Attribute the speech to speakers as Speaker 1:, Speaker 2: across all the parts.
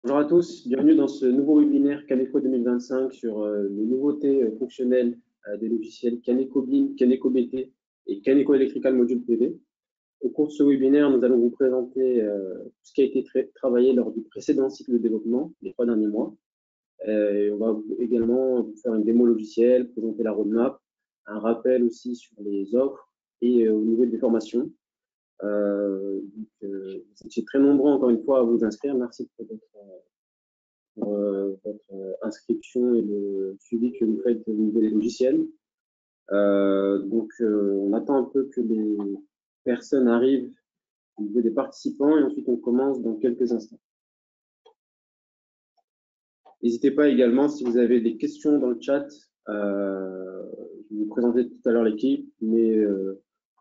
Speaker 1: Bonjour à tous, bienvenue dans ce nouveau webinaire Caneco 2025 sur les nouveautés fonctionnelles des logiciels Caneco BIM, Caneco BT et Caneco Electrical Module PV. Au cours de ce webinaire, nous allons vous présenter ce qui a été travaillé lors du précédent cycle de développement, les 3 derniers mois. Et on va également vous faire une démo logicielle, présenter la roadmap, un rappel aussi sur les offres et au niveau des formations. Vous étiez très nombreux encore une fois à vous inscrire. Merci pour votre inscription et le suivi que vous faites au niveau des logiciels. On attend un peu que les personnes arrivent au niveau des participants et ensuite on commence dans quelques instants. N'hésitez pas également si vous avez des questions dans le chat. Je vais vous présenter tout à l'heure l'équipe, mais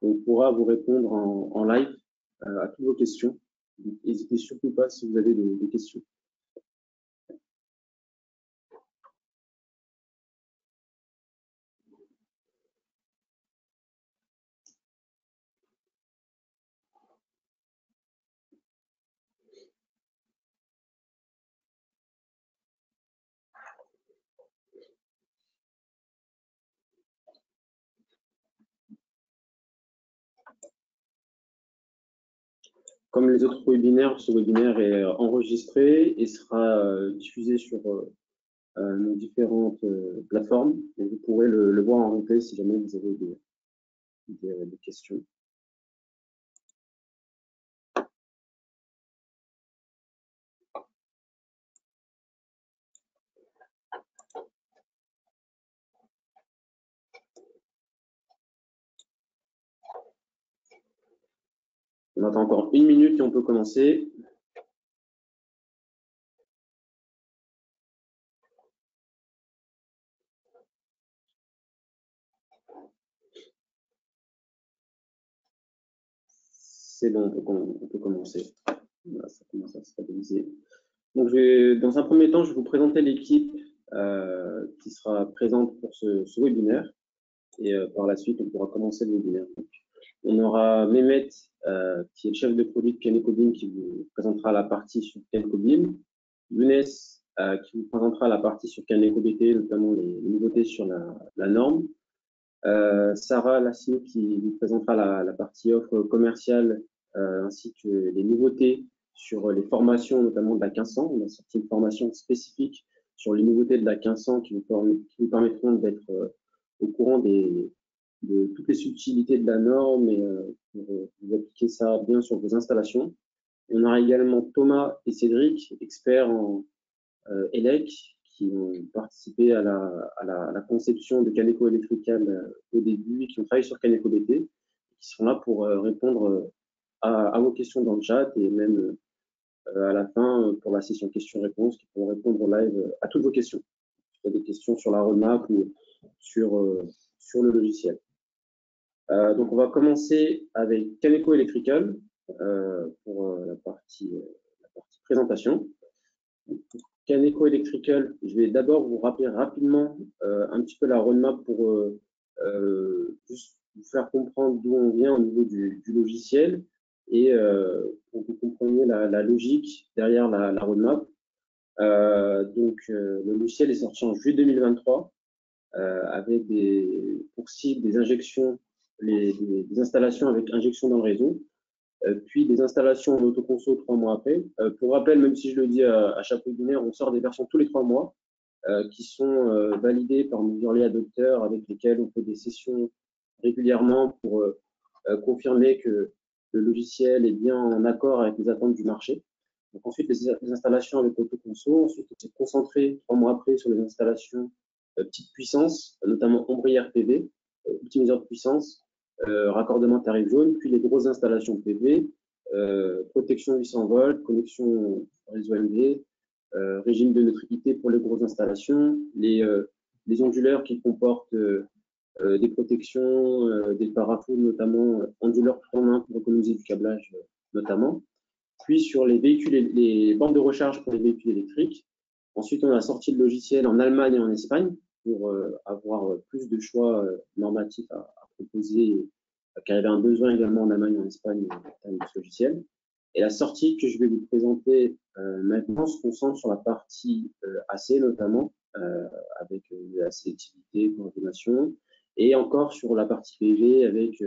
Speaker 1: on pourra vous répondre en live à toutes vos questions. N'hésitez surtout pas si vous avez des questions. Comme les autres webinaires, ce webinaire est enregistré et sera diffusé sur nos différentes plateformes. Et vous pourrez le voir en replay si jamais vous avez des questions. On attend encore 1 minute et on peut commencer. C'est bon, on peut commencer. Voilà, ça commence à se stabiliser. Donc, dans un premier temps, je vais vous présenter l'équipe qui sera présente pour ce webinaire. Et par la suite, on pourra commencer le webinaire. Donc, on aura Mehmet, qui est le chef de produit de Caneco BIM, qui vous présentera la partie sur Caneco BIM. Younes, qui vous présentera la partie sur Caneco BT, notamment les nouveautés sur la norme. Sarah Lassine, qui vous présentera la partie offre commerciale, ainsi que les nouveautés sur les formations, notamment de la 1500. On a sorti une formation spécifique sur les nouveautés de la 1500 qui vous permettront d'être au courant de toutes les subtilités de la norme et pour vous appliquer ça bien sur vos installations. Et on aura également Thomas et Cédric, experts en ELEC, qui ont participé à la conception de Caneco Electrical au début et qui ont travaillé sur Caneco BT, qui seront là pour répondre à vos questions dans le chat et même à la fin pour la session questions-réponses, qui pourront répondre en live à toutes vos questions. Il y a des questions sur la roadmap ou sur le logiciel. Donc, on va commencer avec Caneco Electrical pour la partie présentation. Pour Caneco Electrical, je vais d'abord vous rappeler rapidement un petit peu la roadmap pour juste vous faire comprendre d'où on vient au niveau du logiciel et pour que vous compreniez la logique derrière la roadmap. Le logiciel est sorti en juillet 2023 avec pour cible des injections, des installations avec injection dans le réseau, puis des installations en autoconso 3 mois après. Pour rappel, même si je le dis à chaque webinaire, on sort des versions tous les 3 mois qui sont validées par nos early adopteurs avec lesquels on fait des sessions régulièrement pour confirmer que le logiciel est bien en accord avec les attentes du marché. Donc ensuite, les installations avec autoconso. Ensuite, on s'est concentré 3 mois après sur les installations petite puissance, notamment ombrière PV, optimiseur de puissance, raccordement tarif jaune, puis les grosses installations PV, protection 800 volts, connexion réseau MV, régime de neutralité pour les grosses installations, les onduleurs qui comportent des protections, des parafos notamment onduleurs tout en un pour économiser du câblage notamment. Puis sur les véhicules, les bornes de recharge pour les véhicules électriques. Ensuite, on a sorti le logiciel en Allemagne et en Espagne pour avoir plus de choix normatifs à proposer, car il y avait un besoin également en Allemagne et en Espagne en termes de ce logiciel. Et la sortie que je vais vous présenter maintenant se concentre sur la partie AC notamment, avec la sélectivité, coordination, et encore sur la partie PV avec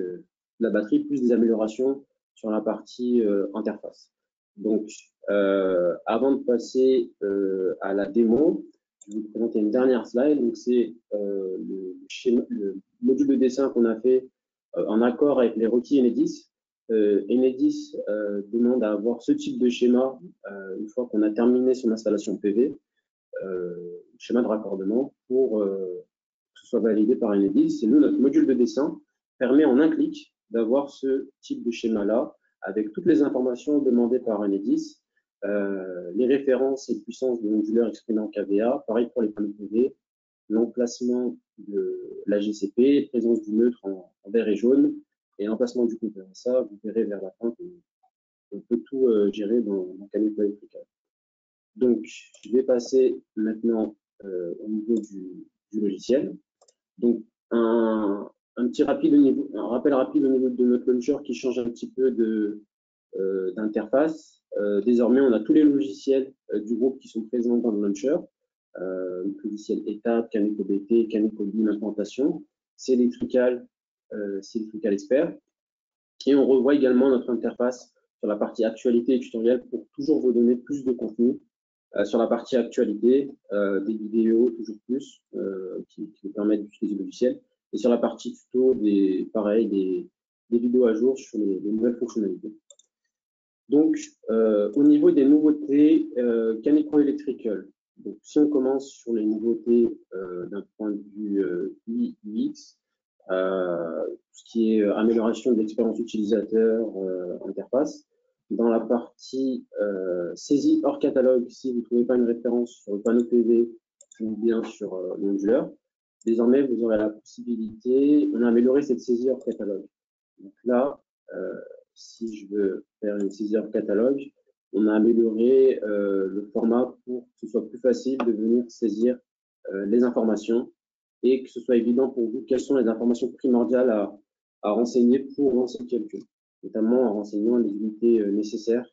Speaker 1: la batterie, plus des améliorations sur la partie interface. Donc, avant de passer à la démo, je vais vous présenter une dernière slide. Donc, c'est le module de dessin qu'on a fait en accord avec les requis Enedis. Enedis demande à avoir ce type de schéma une fois qu'on a terminé son installation PV, schéma de raccordement pour que ce soit validé par Enedis. Et nous, notre module de dessin permet en un clic d'avoir ce type de schéma-là avec toutes les informations demandées par Enedis, les références et puissances de modulaires exprimés en kVA, pareil pour les panneaux PV, l'emplacement de la GCP, présence du neutre en vert et jaune, et l'emplacement du compteur. Ça, vous verrez vers la fin qu'on peut tout gérer dans Caneco Electrical. Donc, je vais passer maintenant au niveau du logiciel. Donc, un rappel rapide au niveau de notre launcher qui change un petit peu d'interface. Désormais, on a tous les logiciels du groupe qui sont présents dans le launcher. Logiciel étape, Caneco BT, Caneco BIM implantation, Electrical Expert. Et on revoit également notre interface sur la partie actualité et tutoriel pour toujours vous donner plus de contenu. Sur la partie actualité, des vidéos toujours plus qui nous permettent d'utiliser le logiciel. Et sur la partie tuto, pareil, des vidéos à jour sur les nouvelles fonctionnalités. Donc, au niveau des nouveautés, Caneco Electrical. Donc, si on commence sur les nouveautés d'un point de vue UX, ce qui est amélioration de l'expérience utilisateur, interface. Dans la partie saisie hors catalogue, si vous ne trouvez pas une référence sur le panneau PV ou bien sur le modulaire, désormais vous aurez la possibilité, on a amélioré cette saisie hors catalogue. Donc là, si je veux faire une saisie hors catalogue, on a amélioré le format pour que ce soit plus facile de venir saisir les informations et que ce soit évident pour vous quelles sont les informations primordiales à renseigner pour lancer le calcul, notamment en renseignant les unités nécessaires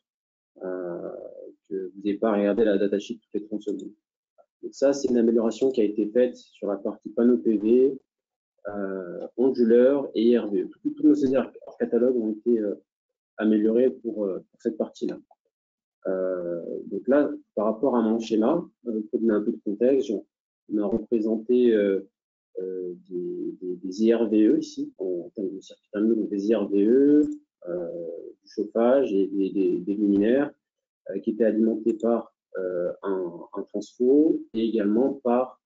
Speaker 1: que vous n'ayez pas à regarder la datasheet toutes les 30 secondes. Donc ça, c'est une amélioration qui a été faite sur la partie panneau PV, onduleur et IRVE. Tous nos saisies hors catalogue ont été améliorés pour cette partie-là. Donc là, par rapport à mon schéma, pour donner un peu de contexte, on a représenté des IRVE ici, en termes de circuit terminaux, donc des IRVE, du chauffage et des luminaires qui étaient alimentés par un transfo et également par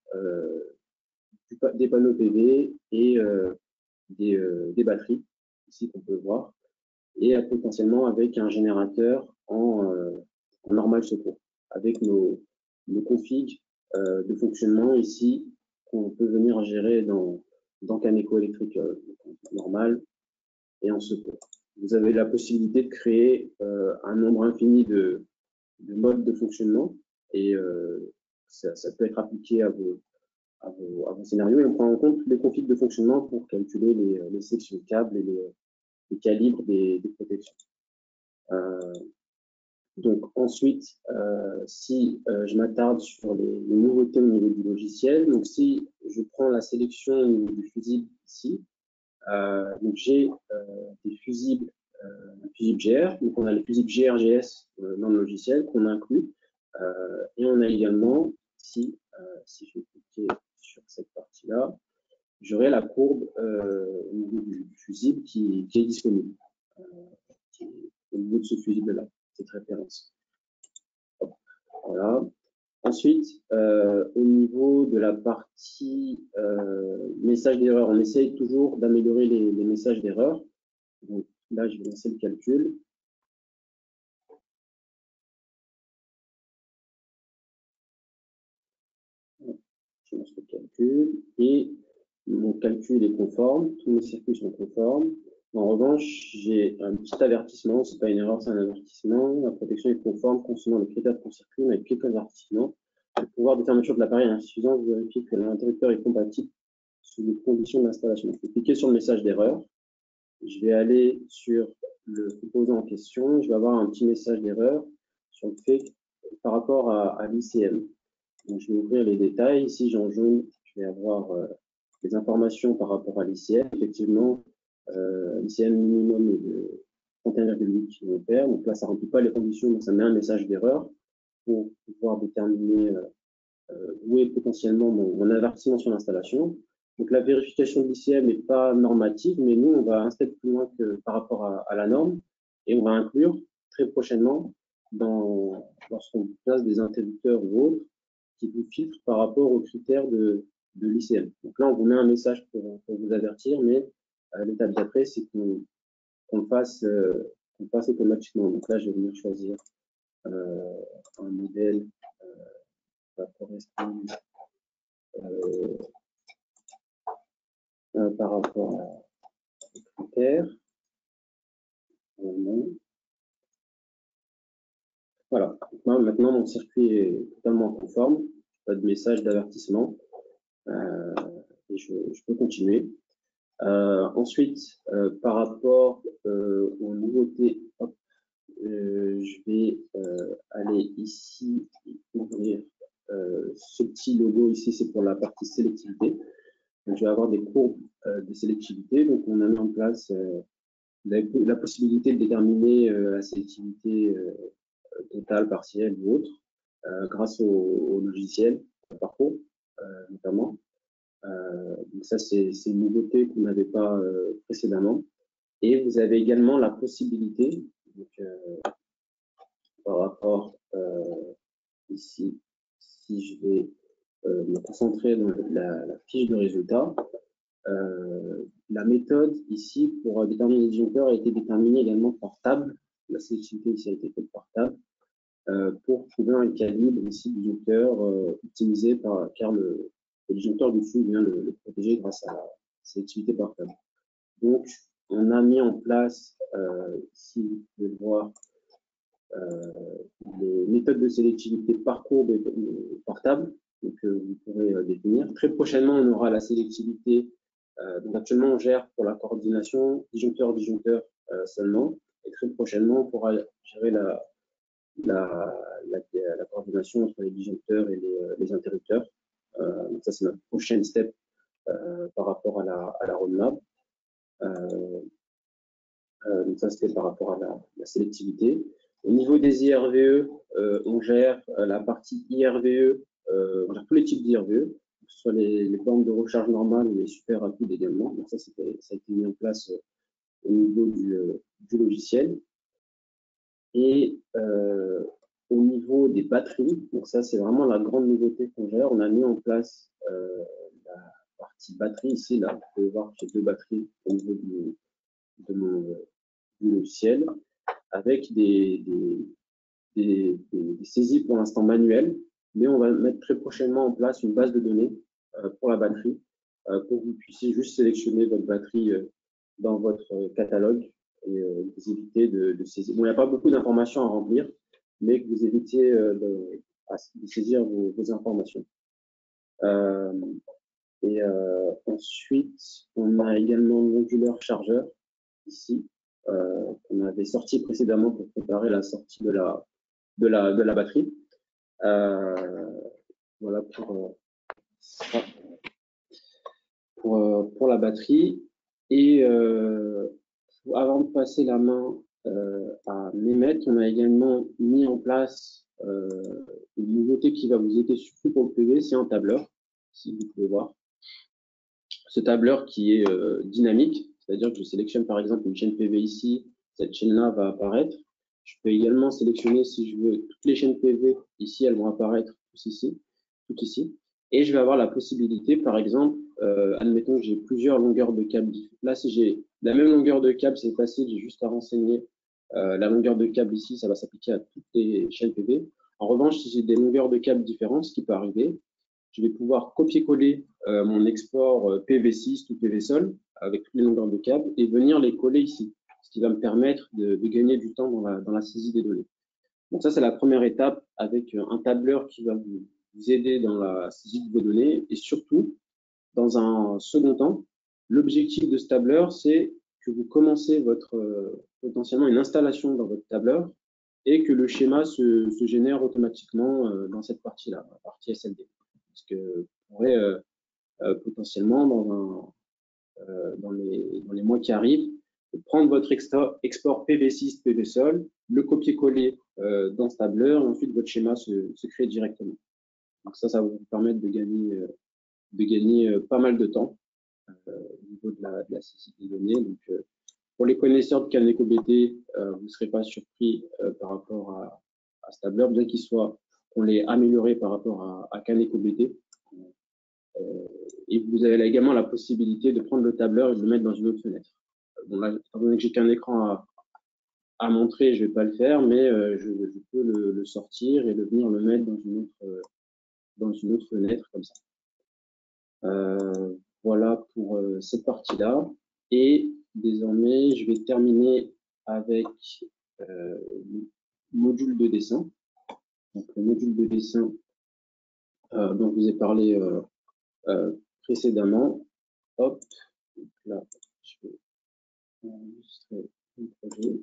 Speaker 1: des panneaux PV et des batteries, ici qu'on peut voir, et potentiellement avec un générateur en normal secours, avec nos configs de fonctionnement ici qu'on peut venir gérer dans Caneco Electrical, normal et en secours. Vous avez la possibilité de créer un nombre infini de modes de fonctionnement et ça peut être appliqué à vos scénarios et on prend en compte les configs de fonctionnement pour calculer les sections de câbles et les calibres des protections. Donc ensuite, si je m'attarde sur les nouveautés au niveau du logiciel, donc si je prends la sélection du fusible ici, donc j'ai des fusibles GR, donc on a les fusibles GRGS dans le logiciel qu'on inclut, et on a également, si je vais cliquer sur cette partie-là, j'aurai la courbe au niveau du fusible qui est disponible, au niveau de ce fusible-là, cette référence. Voilà. Ensuite, au niveau de la partie message d'erreur, on essaye toujours d'améliorer les messages d'erreur. Donc là, je vais lancer le calcul. Je lance le calcul et mon calcul est conforme, tous mes circuits sont conformes. En revanche, j'ai un petit avertissement, ce n'est pas une erreur, c'est un avertissement. La protection est conforme concernant les critères de ton circuit, mais avec quelques avertissements. Le pouvoir de fermeture de l'appareil est insuffisant, vous vérifiez que l'interrupteur est compatible sous les conditions d'installation. Je vais cliquer sur le message d'erreur. Je vais aller sur le composant en question, je vais avoir un petit message d'erreur sur le fait par rapport à l'ICM. Donc, je vais ouvrir les détails. Ici, en jaune, je vais avoir les informations par rapport à l'ICM. Effectivement, l'ICM minimum est de 31,8 kA. Donc là, ça ne remplit pas les conditions, donc ça met un message d'erreur pour pouvoir déterminer où est potentiellement mon avertissement sur l'installation. Donc la vérification de l'ICM n'est pas normative, mais nous, on va un step plus loin que par rapport à la norme et on va inclure très prochainement lorsqu'on place des interrupteurs ou autres qui vous filtrent par rapport aux critères de l'ICM. Donc là, on vous met un message pour vous avertir, mais l'étape d'après, c'est qu'on fasse automatiquement. Donc là, je vais venir choisir un modèle qui va correspondre par rapport aux critères. Voilà, maintenant mon circuit est totalement conforme, pas de message d'avertissement, et je peux continuer. Ensuite, par rapport aux nouveautés, je vais aller ici ouvrir ce petit logo ici, c'est pour la partie sélectivité. Donc, je vais avoir des courbes de sélectivité. Donc, on a mis en place la possibilité de déterminer la sélectivité totale, partielle ou autre, grâce au logiciel Parcours, notamment. Donc ça, c'est une nouveauté qu'on n'avait pas précédemment. Et vous avez également la possibilité, donc, par rapport ici, si je vais me concentrer dans la fiche de résultat, la méthode ici pour déterminer les disjoncteurs a été déterminée également par table. La sélectivité ici a été faite par table pour trouver un calibre ici du disjoncteur optimisé car le disjoncteur du dessous vient le protéger grâce à la sélectivité par table. Donc, on a mis en place, ici, vous pouvez voir, les méthodes de sélectivité par courbe et par table, donc vous pourrez définir. Très prochainement, on aura la sélectivité. Donc actuellement, on gère pour la coordination disjoncteur seulement, et très prochainement, on pourra gérer la coordination entre les disjoncteurs et les interrupteurs. Donc ça, c'est notre prochaine step par rapport à la roadmap. Donc ça, c'était par rapport à la sélectivité. Au niveau des IRVE, on gère la partie IRVE, on gère tous les types d'IRVE, que ce soit les bornes de recharge normales ou les super rapides également. Donc ça a été mis en place au niveau du logiciel. Et au niveau des batteries, donc ça c'est vraiment la grande nouveauté qu'on gère. On a mis en place la partie batterie ici, là, vous pouvez voir que j'ai deux batteries au niveau du logiciel, avec des saisies pour l'instant manuelles, mais on va mettre très prochainement en place une base de données pour la batterie, pour que vous puissiez juste sélectionner votre batterie dans votre catalogue et vous évitez de saisir. Bon, il n'y a pas beaucoup d'informations à remplir, mais que vous évitiez de saisir vos informations. Ensuite, on a également le modulaire chargeur ici, qu'on avait sorti précédemment pour préparer la sortie de la batterie. Voilà pour la batterie. Et avant de passer la main à Mehmet, on a également mis en place une nouveauté qui va vous aider surtout pour le PV, c'est un tableur, si vous pouvez voir. Ce tableur qui est dynamique, c'est-à-dire que je sélectionne par exemple une chaîne PV ici, cette chaîne-là va apparaître. Je peux également sélectionner, si je veux, toutes les chaînes PV ici, elles vont apparaître toutes ici. Et je vais avoir la possibilité, par exemple, admettons que j'ai plusieurs longueurs de câble. Là, si j'ai la même longueur de câble, c'est facile, j'ai juste à renseigner la longueur de câble ici, ça va s'appliquer à toutes les chaînes PV. En revanche, si j'ai des longueurs de câble différentes, ce qui peut arriver, je vais pouvoir copier-coller mon export PV6 ou PV-Sol avec toutes les longueurs de câble et venir les coller ici, ce qui va me permettre de gagner du temps dans la saisie des données. Donc ça, c'est la première étape avec un tableur qui va vous aider dans la saisie de vos données et surtout, dans un second temps, l'objectif de ce tableur, c'est que vous commencez potentiellement une installation dans votre tableur et que le schéma se génère automatiquement dans cette partie-là, la partie SLD. Parce que vous pourrez potentiellement, dans les mois qui arrivent, prendre votre export PV6, PVSol, le copier-coller dans ce tableur, et ensuite votre schéma se crée directement. Donc ça va vous permettre de gagner pas mal de temps au niveau de la saisie des données. Donc, pour les connaisseurs de Caneco BT, vous ne serez pas surpris par rapport à ce tableur, bien qu'on l'ait amélioré par rapport à Caneco BT. Et vous avez là également la possibilité de prendre le tableur et de le mettre dans une autre fenêtre. Bon, là, étant donné que j'ai qu'un écran à montrer, je ne vais pas le faire, mais je peux le sortir et venir le mettre dans une autre fenêtre comme ça. Voilà pour cette partie-là. Et désormais, je vais terminer avec le module de dessin. Donc, le module de dessin dont je vous ai parlé précédemment. Hop, donc là, je vais enregistrer le projet.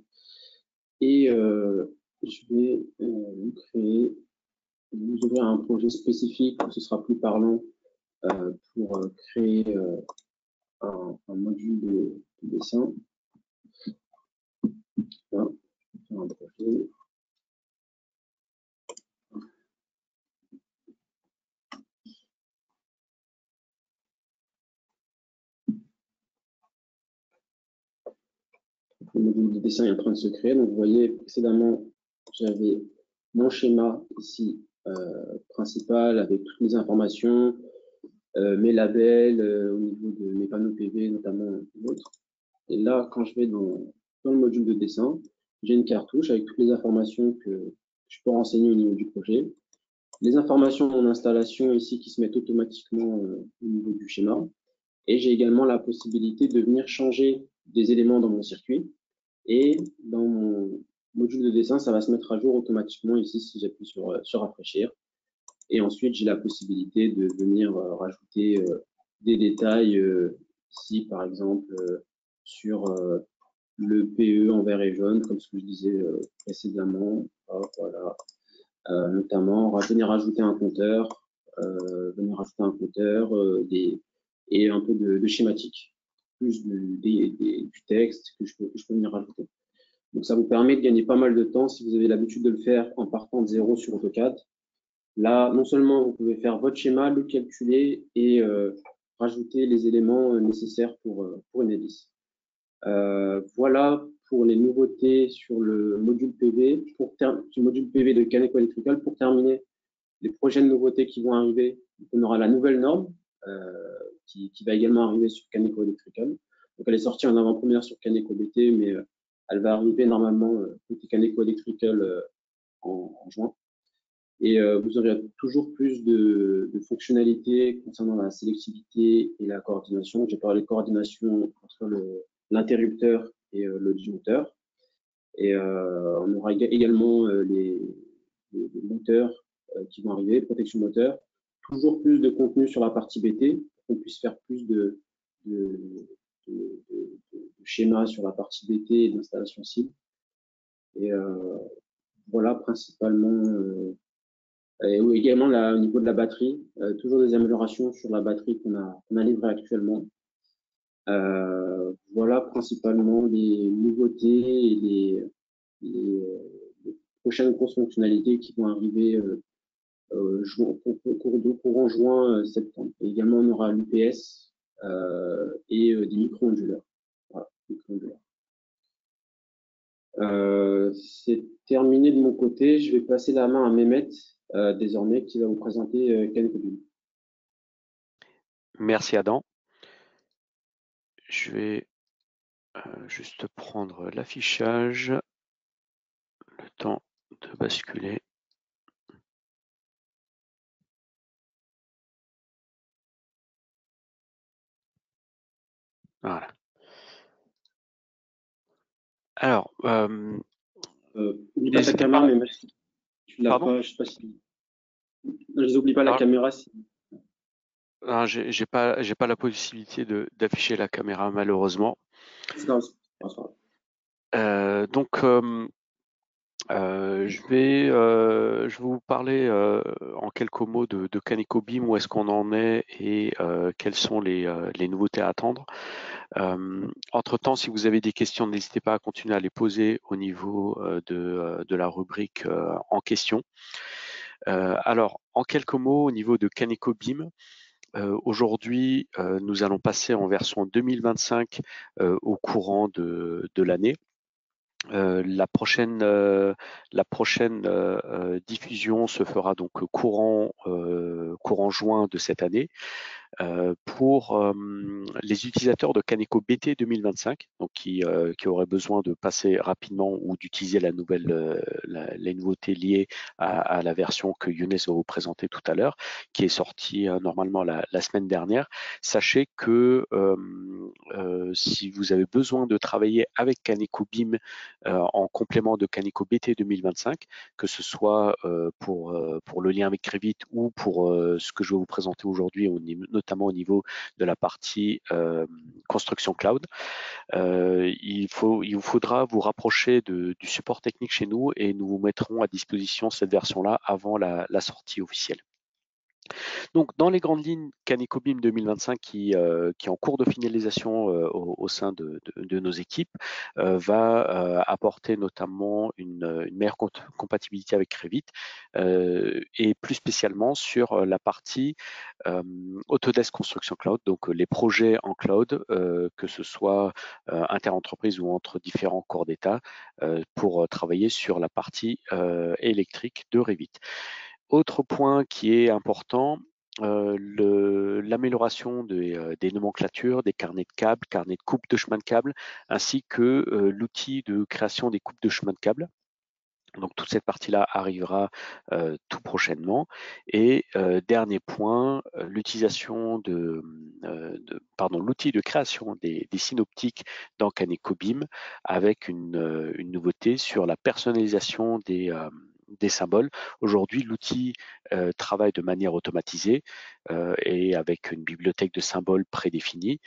Speaker 1: Et je vais vous ouvrir un projet spécifique où ce sera plus parlant pour créer un module de dessin. Là, je vais faire un projet. Le module de dessin est en train de se créer. Donc, vous voyez, précédemment, j'avais mon schéma ici principal avec toutes les informations, mes labels au niveau de mes panneaux PV, notamment l'autre. Et là, quand je vais dans le module de dessin, j'ai une cartouche avec toutes les informations que je peux renseigner au niveau du projet. Les informations de mon installation ici qui se mettent automatiquement au niveau du schéma. Et j'ai également la possibilité de venir changer des éléments dans mon circuit. Et dans mon module de dessin, ça va se mettre à jour automatiquement ici si j'appuie sur rafraîchir. Et ensuite, j'ai la possibilité de venir rajouter des détails ici, par exemple, sur le PE en vert et jaune, comme ce que je disais précédemment. Hop, voilà. Notamment, venir rajouter un compteur, et un peu de schématique, plus du texte que je peux venir rajouter. Donc, ça vous permet de gagner pas mal de temps si vous avez l'habitude de le faire en partant de zéro sur AutoCAD. Là, non seulement vous pouvez faire votre schéma, le calculer et rajouter les éléments nécessaires pour une hélice. Voilà pour les nouveautés sur le module PV, sur le module PV de Caneco Electrical. Pour terminer, les prochaines nouveautés qui vont arriver, on aura la nouvelle norme qui va également arriver sur Caneco Electrical. Donc, elle est sortie en avant-première sur Caneco BT, mais elle va arriver normalement côté Caneco Electrical en juin. Et vous aurez toujours plus de fonctionnalités concernant la sélectivité et la coordination. J'ai parlé de coordination entre l'interrupteur et le disjoncteur. Et on aura également les moteurs qui vont arriver, protection moteur. Toujours plus de contenu sur la partie BT pour qu'on puisse faire plus de schémas sur la partie BT et d'installation cible. Et voilà principalement. Et également au niveau de la batterie, toujours des améliorations sur la batterie qu'on a livrée actuellement. Voilà principalement les nouveautés et les prochaines grosses fonctionnalités qui vont arriver courant juin-septembre. Également, on aura l'UPS et des micro-onduleurs. Voilà, micro-onduleurs. C'est terminé de mon côté. Je vais passer la main à Mehmet désormais qui va vous présenter Caneco BIM.
Speaker 2: Merci Adam. Je vais juste prendre l'affichage, le temps de basculer. Voilà. Alors,
Speaker 1: n'oublie pas ta caméra, mais tu l'as pas, je sais pas si. Non, je n'oublie pas la caméra. Si...
Speaker 2: J'ai pas la possibilité d'afficher la caméra malheureusement. Donc, je vais vous parler en quelques mots de Kaneko Beam, où est-ce qu'on en est et quelles sont les nouveautés à attendre. Entre-temps, si vous avez des questions, n'hésitez pas à continuer à les poser au niveau de la rubrique en question. Alors, en quelques mots, au niveau de Kaneko Beam, aujourd'hui, nous allons passer en version 2025 au courant de l'année. La prochaine diffusion se fera donc courant juin de cette année. Pour les utilisateurs de Kaneko BT 2025, donc qui auraient besoin de passer rapidement ou d'utiliser les nouveautés liées à la version que Younes va vous présenter tout à l'heure, qui est sortie normalement la semaine dernière. Sachez que si vous avez besoin de travailler avec Kaneko Beam en complément de Kaneko BT 2025, que ce soit pour le lien avec Revit ou pour ce que je vais vous présenter aujourd'hui, notamment au niveau de la partie construction cloud. Il vous faudra vous rapprocher du support technique chez nous et nous vous mettrons à disposition cette version-là avant la sortie officielle. Donc, dans les grandes lignes, Kaneko Beam 2025, qui est en cours de finalisation au sein de nos équipes, va apporter notamment une meilleure compatibilité avec Revit et plus spécialement sur la partie Autodesk Construction Cloud, donc les projets en cloud, que ce soit inter-entreprise ou entre différents corps d'État, pour travailler sur la partie électrique de Revit. Autre point qui est important, l'amélioration des nomenclatures, des carnets de câbles, carnets de coupe de chemin de câble, ainsi que l'outil de création des coupes de chemin de câble. Donc toute cette partie-là arrivera tout prochainement. Et dernier point, l'utilisation l'outil de création des synoptiques dans Kaneko Beam, avec une nouveauté sur la personnalisation des symboles. Aujourd'hui, l'outil travaille de manière automatisée et avec une bibliothèque de symboles prédéfinie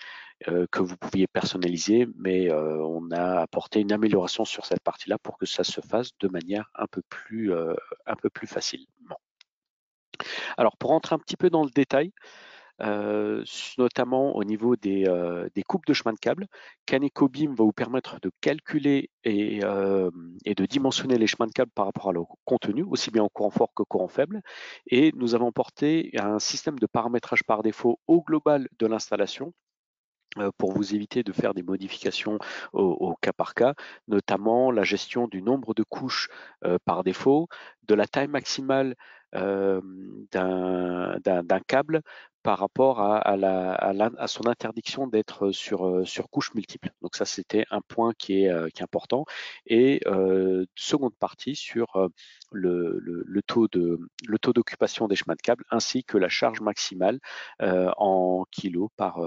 Speaker 2: que vous pouviez personnaliser, mais on a apporté une amélioration sur cette partie-là pour que ça se fasse de manière un peu plus facilement. Alors, pour rentrer un petit peu dans le détail, notamment au niveau des coupes de chemin de câble, Kaneko Beam va vous permettre de calculer et de dimensionner les chemins de câble par rapport à leur contenu, aussi bien en courant fort que courant faible. Et nous avons porté un système de paramétrage par défaut au global de l'installation pour vous éviter de faire des modifications au cas par cas, notamment la gestion du nombre de couches par défaut, de la taille maximale d'un câble par rapport à son interdiction d'être sur couches multiples. Donc ça, c'était un point qui est important. Et seconde partie sur le taux d'occupation des chemins de câble ainsi que la charge maximale en kilos par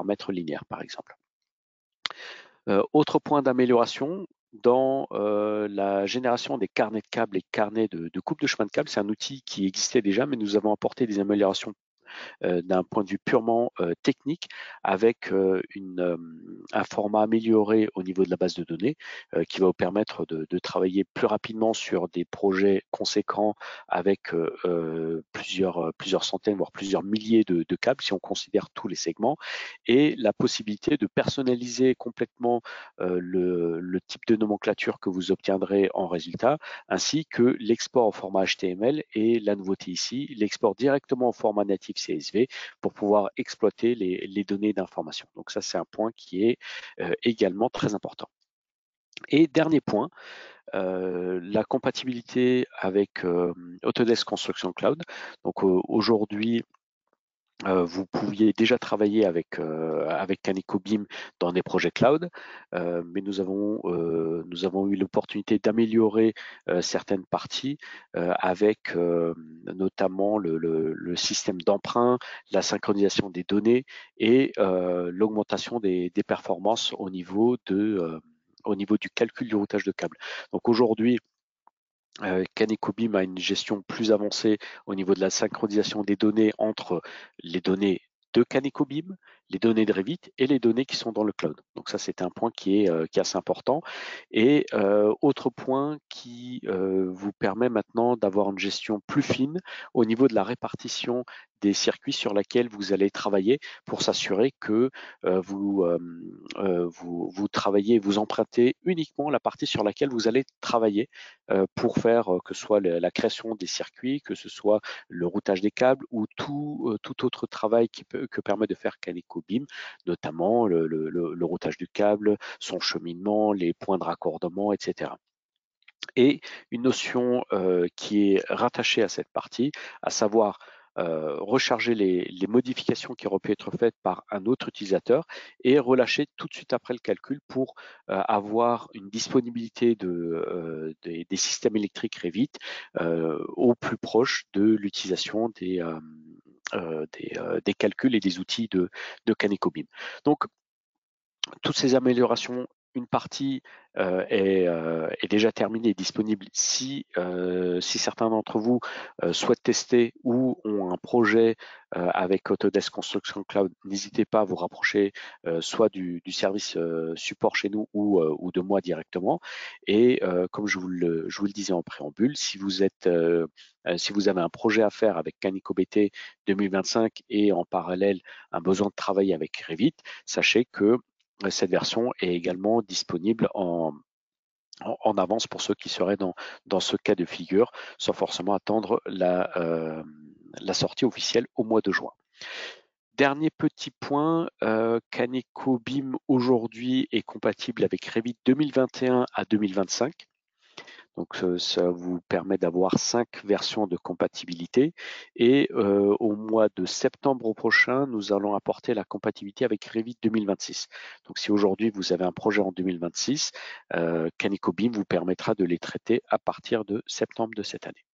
Speaker 2: mètre linéaire, par exemple. Autre point d'amélioration, dans la génération des carnets de câbles et carnets de coupe de chemin de câble, c'est un outil qui existait déjà, mais nous avons apporté des améliorations d'un point de vue purement technique, avec un format amélioré au niveau de la base de données qui va vous permettre de travailler plus rapidement sur des projets conséquents avec plusieurs centaines, voire plusieurs milliers de câbles si on considère tous les segments, et la possibilité de personnaliser complètement le type de nomenclature que vous obtiendrez en résultat, ainsi que l'export au format HTML et la nouveauté ici, l'export directement au format natif CSV pour pouvoir exploiter les données d'information. Donc ça, c'est un point qui est également très important. Et dernier point, la compatibilité avec Autodesk Construction Cloud. Donc aujourd'hui, vous pouviez déjà travailler avec Kaneko Beam dans des projets cloud, mais nous avons eu l'opportunité d'améliorer certaines parties avec notamment le système d'emprunt, la synchronisation des données et l'augmentation des performances au niveau du calcul du routage de câbles. Donc aujourd'hui, Kaneko Beam a une gestion plus avancée au niveau de la synchronisation des données entre les données de Kaneko Beam, les données de Revit et les données qui sont dans le cloud. Donc ça, c'est un point qui est assez important. Et autre point qui vous permet maintenant d'avoir une gestion plus fine au niveau de la répartition des circuits sur lesquels vous allez travailler pour s'assurer que vous travaillez, vous empruntez uniquement la partie sur laquelle vous allez travailler pour faire que ce soit la création des circuits, que ce soit le routage des câbles ou tout autre travail que permet de faire Caneco BIM, notamment le routage du câble, son cheminement, les points de raccordement, etc. Et une notion qui est rattachée à cette partie, à savoir recharger les modifications qui auraient pu être faites par un autre utilisateur et relâcher tout de suite après le calcul pour avoir une disponibilité des systèmes électriques Revit au plus proche de l'utilisation des calculs et des outils de Caneco BIM. Donc, toutes ces améliorations, une partie est déjà terminée et disponible si certains d'entre vous souhaitent tester ou ont un projet avec Autodesk Construction Cloud. N'hésitez pas à vous rapprocher soit du service support chez nous ou de moi directement. Et comme je vous le disais en préambule, si vous avez un projet à faire avec Canico BT 2025 et en parallèle un besoin de travailler avec Revit, sachez que cette version est également disponible en avance pour ceux qui seraient dans ce cas de figure, sans forcément attendre la sortie officielle au mois de juin. Dernier petit point, Caneco BIM aujourd'hui est compatible avec Revit 2021 à 2025. Donc ça vous permet d'avoir 5 versions de compatibilité et au mois de septembre prochain, nous allons apporter la compatibilité avec Revit 2026. Donc si aujourd'hui vous avez un projet en 2026, Caneco BIM vous permettra de les traiter à partir de septembre de cette année.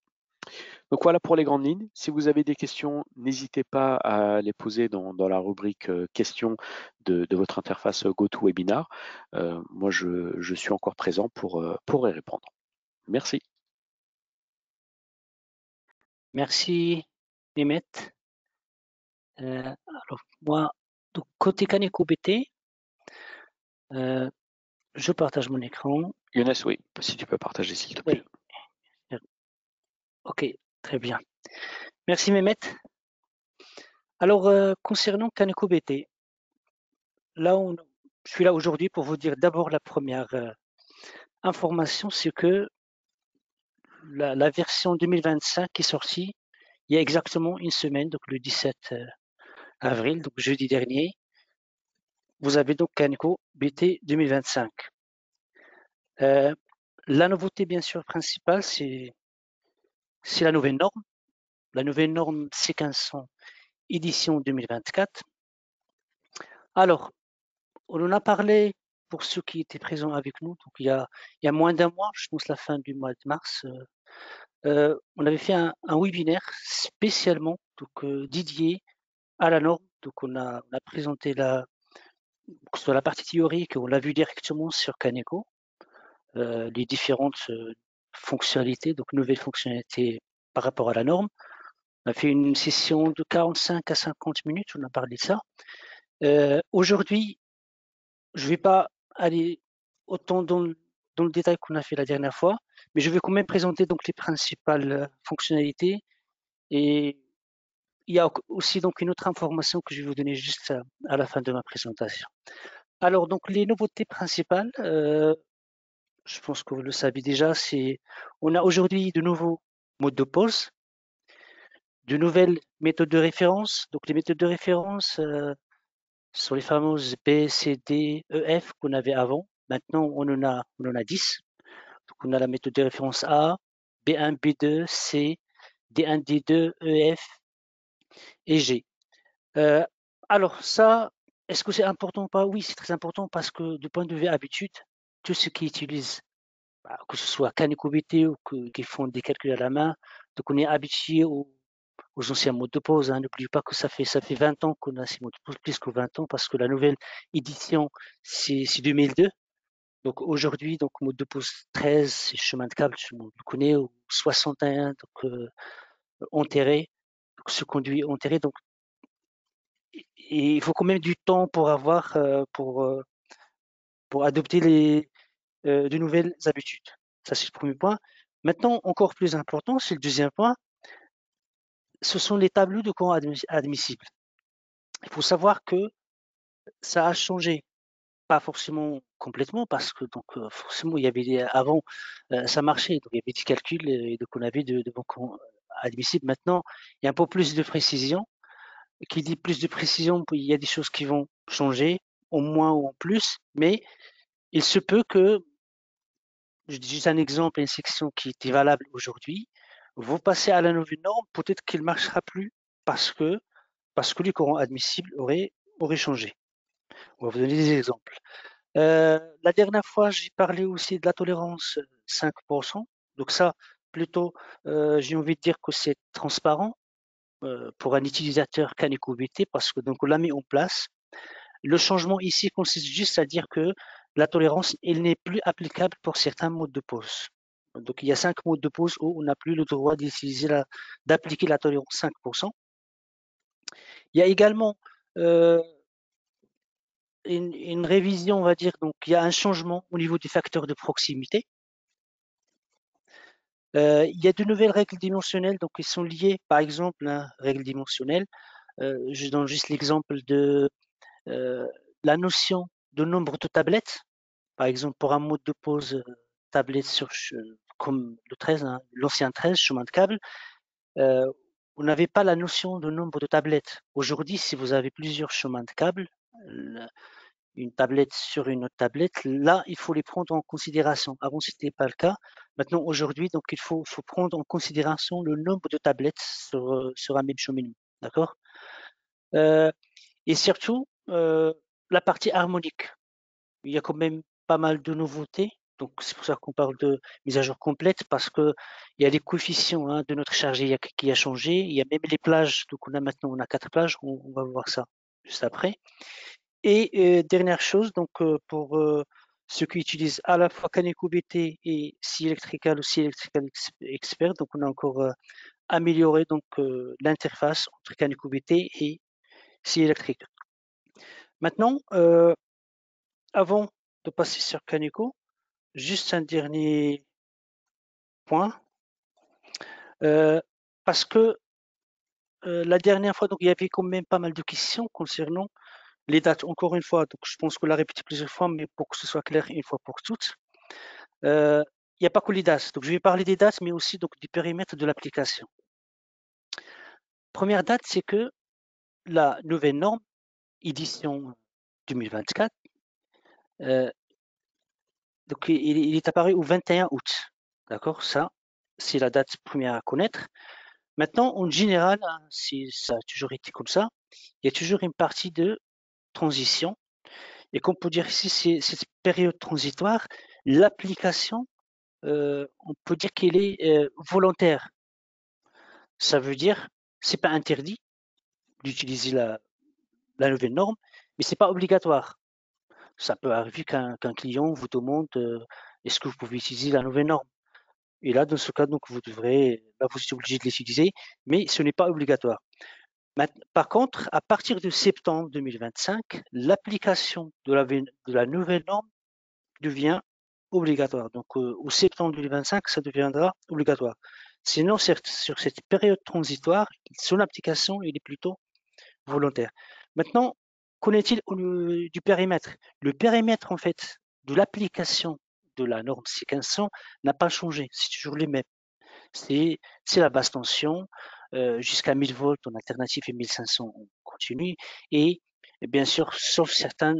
Speaker 2: Donc voilà pour les grandes lignes. Si vous avez des questions, n'hésitez pas à les poser dans la rubrique questions de votre interface GoToWebinar. Moi, je suis encore présent pour y répondre. Merci.
Speaker 3: Merci, Mehmet. Alors, moi, donc, côté Caneco BT, je partage mon écran.
Speaker 2: Younes, oui, si tu peux partager, s'il te plaît.
Speaker 3: Oui. Ok, très bien. Merci, Mehmet. Alors, concernant Caneco BT, là, je suis là aujourd'hui pour vous dire d'abord la première information, c'est que la version 2025 qui est sortie il y a exactement une semaine, donc le 17 avril, donc jeudi dernier. Vous avez donc Caneco BT 2025. La nouveauté, bien sûr, principale, c'est la nouvelle norme. La nouvelle norme C1500 édition 2024. Alors, on en a parlé pour ceux qui étaient présents avec nous. Donc, il y a moins d'un mois, je pense la fin du mois de mars, on avait fait un webinaire spécialement dédié à la norme. Donc, on a présenté que ce soit la partie théorique, on l'a vu directement sur Caneco, les différentes fonctionnalités, donc nouvelles fonctionnalités par rapport à la norme. On a fait une session de 45 à 50 minutes, on a parlé de ça. Aujourd'hui, je ne vais pas aller autant dans le détail qu'on a fait la dernière fois, mais je vais quand même présenter donc les principales fonctionnalités. Et il y a aussi donc une autre information que je vais vous donner juste à la fin de ma présentation. Alors, donc les nouveautés principales, je pense que vous le savez déjà, on a aujourd'hui de nouveaux modes de pause, de nouvelles méthodes de référence. Donc les méthodes de référence sont les fameuses B, C, D, E, F qu'on avait avant. Maintenant, on en a 10. Donc on a la méthode de référence A, B1, B2, C, D1, D2, E, F et G. Alors ça, est-ce que c'est important ou pas? Oui, c'est très important parce que du point de vue habitude, tous ceux qui utilisent que ce soit Caneco BT ou qui font des calculs à la main. Donc, on est habitué aux anciens modes de pause. Hein. N'oubliez pas que ça fait 20 ans qu'on a ces modes de pause, plus que 20 ans, parce que la nouvelle édition, c'est 2002. Donc, aujourd'hui, donc, mode de pause 13, c'est chemin de câble, tout le monde le connaît, ou 61, donc enterré, donc, se conduit enterré. Donc, il faut quand même du temps pour avoir, pour adopter de nouvelles habitudes. Ça, c'est le premier point. Maintenant, encore plus important, c'est le deuxième point, ce sont les tableaux de courant admissibles. Il faut savoir que ça a changé, pas forcément complètement, parce que donc forcément, il y avait avant, ça marchait, donc il y avait des calculs et donc on avait de bons courants admissibles. Maintenant, il y a un peu plus de précision. Qui dit plus de précision, il y a des choses qui vont changer, au moins ou en plus, mais il se peut que, je dis juste un exemple, une section qui était valable aujourd'hui, vous passez à la nouvelle norme, peut-être qu'il ne marchera plus parce que, les courants admissibles auraient changé. On va vous donner des exemples. La dernière fois, j'ai parlé aussi de la tolérance 5%. Donc ça, plutôt, j'ai envie de dire que c'est transparent pour un utilisateur CanecoBT parce que donc on l'a mis en place. Le changement ici consiste juste à dire que la tolérance, elle n'est plus applicable pour certains modes de pause. Donc il y a 5 modes de pause où on n'a plus le droit d'appliquer la tolérance 5%. Il y a également une révision, on va dire, donc il y a un changement au niveau des facteurs de proximité. Il y a de nouvelles règles dimensionnelles, donc qui sont liées, par exemple, règles dimensionnelles. Je donne juste l'exemple de la notion de nombre de tablettes. Par exemple, pour un mode de pause tablette comme le 13, hein, l'ancien 13, chemin de câble, on n'avait pas la notion de nombre de tablettes. Aujourd'hui, si vous avez plusieurs chemins de câble, une tablette sur une autre tablette, là, il faut les prendre en considération. Avant, ce n'était pas le cas. Maintenant, aujourd'hui, donc, il faut prendre en considération le nombre de tablettes sur un même cheminement. D'accord Et surtout, la partie harmonique. Il y a quand même pas mal de nouveautés. Donc, c'est pour ça qu'on parle de mise à jour complète parce que il y a les coefficients hein, de notre charge qui a changé. Il y a même les plages. Donc, on a 4 plages. On va voir ça juste après. Et dernière chose, donc pour ceux qui utilisent à la fois CanecoBT et C-Electrical ou C-Electrical Expert, donc on a encore amélioré donc l'interface entre CanecoBT et C-Electrical. Maintenant, avant de passer sur Caneco, juste un dernier point, parce que la dernière fois, donc il y avait quand même pas mal de questions concernant les dates. Encore une fois, donc je pense qu'on l'a répété plusieurs fois, mais pour que ce soit clair une fois pour toutes. Il n'y a pas que les dates. Donc, je vais parler des dates, mais aussi donc, du périmètre de l'application. Première date, c'est que la nouvelle norme, édition 2024, donc, il est apparu au 21 août. D'accord? Ça, c'est la date première à connaître. Maintenant, en général, si ça a toujours été comme ça, il y a toujours une partie de transition. Et comme on peut dire ici, c'est cette période transitoire, l'application, on peut dire qu'elle est volontaire. Ça veut dire, c'est pas interdit d'utiliser la nouvelle norme, mais c'est pas obligatoire. Ça peut arriver qu'un client vous demande est-ce que vous pouvez utiliser la nouvelle norme. Et là, dans ce cas, donc vous êtes obligé de l'utiliser, mais ce n'est pas obligatoire. Par contre, à partir de septembre 2025, l'application de la nouvelle norme devient obligatoire. Donc, au septembre 2025, ça deviendra obligatoire. Sinon, sur cette période transitoire, son application, il est plutôt volontaire. Maintenant, qu'en est-il du périmètre? Le périmètre, en fait, de l'application de la norme C1500 n'a pas changé. C'est toujours les mêmes. C'est la basse tension jusqu'à 1000 volts en alternative et 1500 en continu. Et bien sûr, sauf certains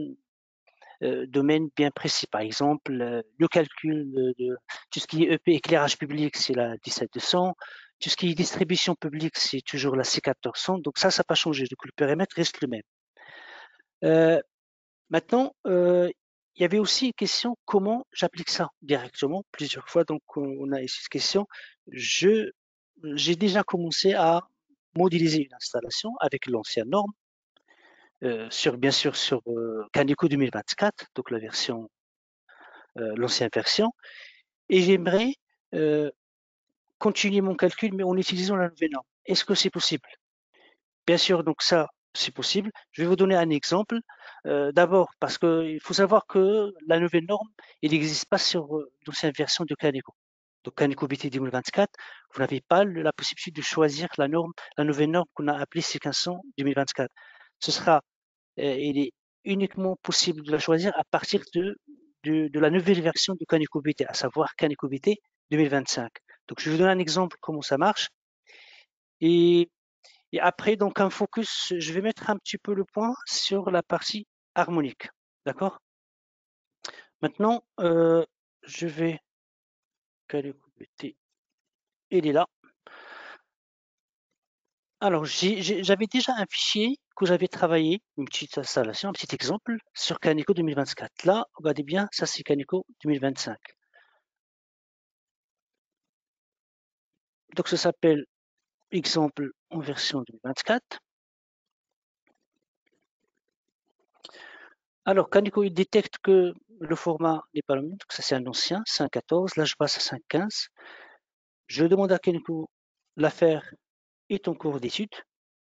Speaker 3: domaines bien précis. Par exemple, le calcul de tout ce qui est EP éclairage public, c'est la 17200. Tout ce qui est distribution publique, c'est toujours la C1400. Donc ça n'a pas changé. Donc le périmètre reste le même. Maintenant, il y avait aussi une question comment j'applique ça directement. Plusieurs fois, donc on a ici cette question. J'ai déjà commencé à modéliser une installation avec l'ancienne norme, bien sûr sur Caneco 2024, donc l'ancienne version, et j'aimerais continuer mon calcul, mais en utilisant la nouvelle norme. Est-ce que c'est possible? Bien sûr, donc ça, c'est possible. Je vais vous donner un exemple. D'abord, parce qu'il faut savoir que la nouvelle norme, il n'existe pas sur l'ancienne version de Caneco. Donc Caneco BT 2024, vous n'avez pas la possibilité de choisir la nouvelle norme qu'on a appelée C1500 2024. Il est uniquement possible de la choisir à partir de la nouvelle version de Caneco BT, à savoir Caneco BT 2025. Donc je vais vous donner un exemple comment ça marche. Et après, donc un focus, je vais mettre un petit peu le point sur la partie harmonique. D'accord? Maintenant, je vais Caneco BT, il est là. Alors, j'avais déjà un fichier que j'avais travaillé, une petite installation, un petit exemple sur Caneco 2024. Là, regardez bien, ça c'est Caneco 2025. Donc, ça s'appelle exemple en version 2024. Alors, Caneco, il détecte que le format n'est pas le même. Donc, ça c'est un ancien, 5.14. Là, je passe à 5.15. Je demande à Caneco, l'affaire est en cours d'étude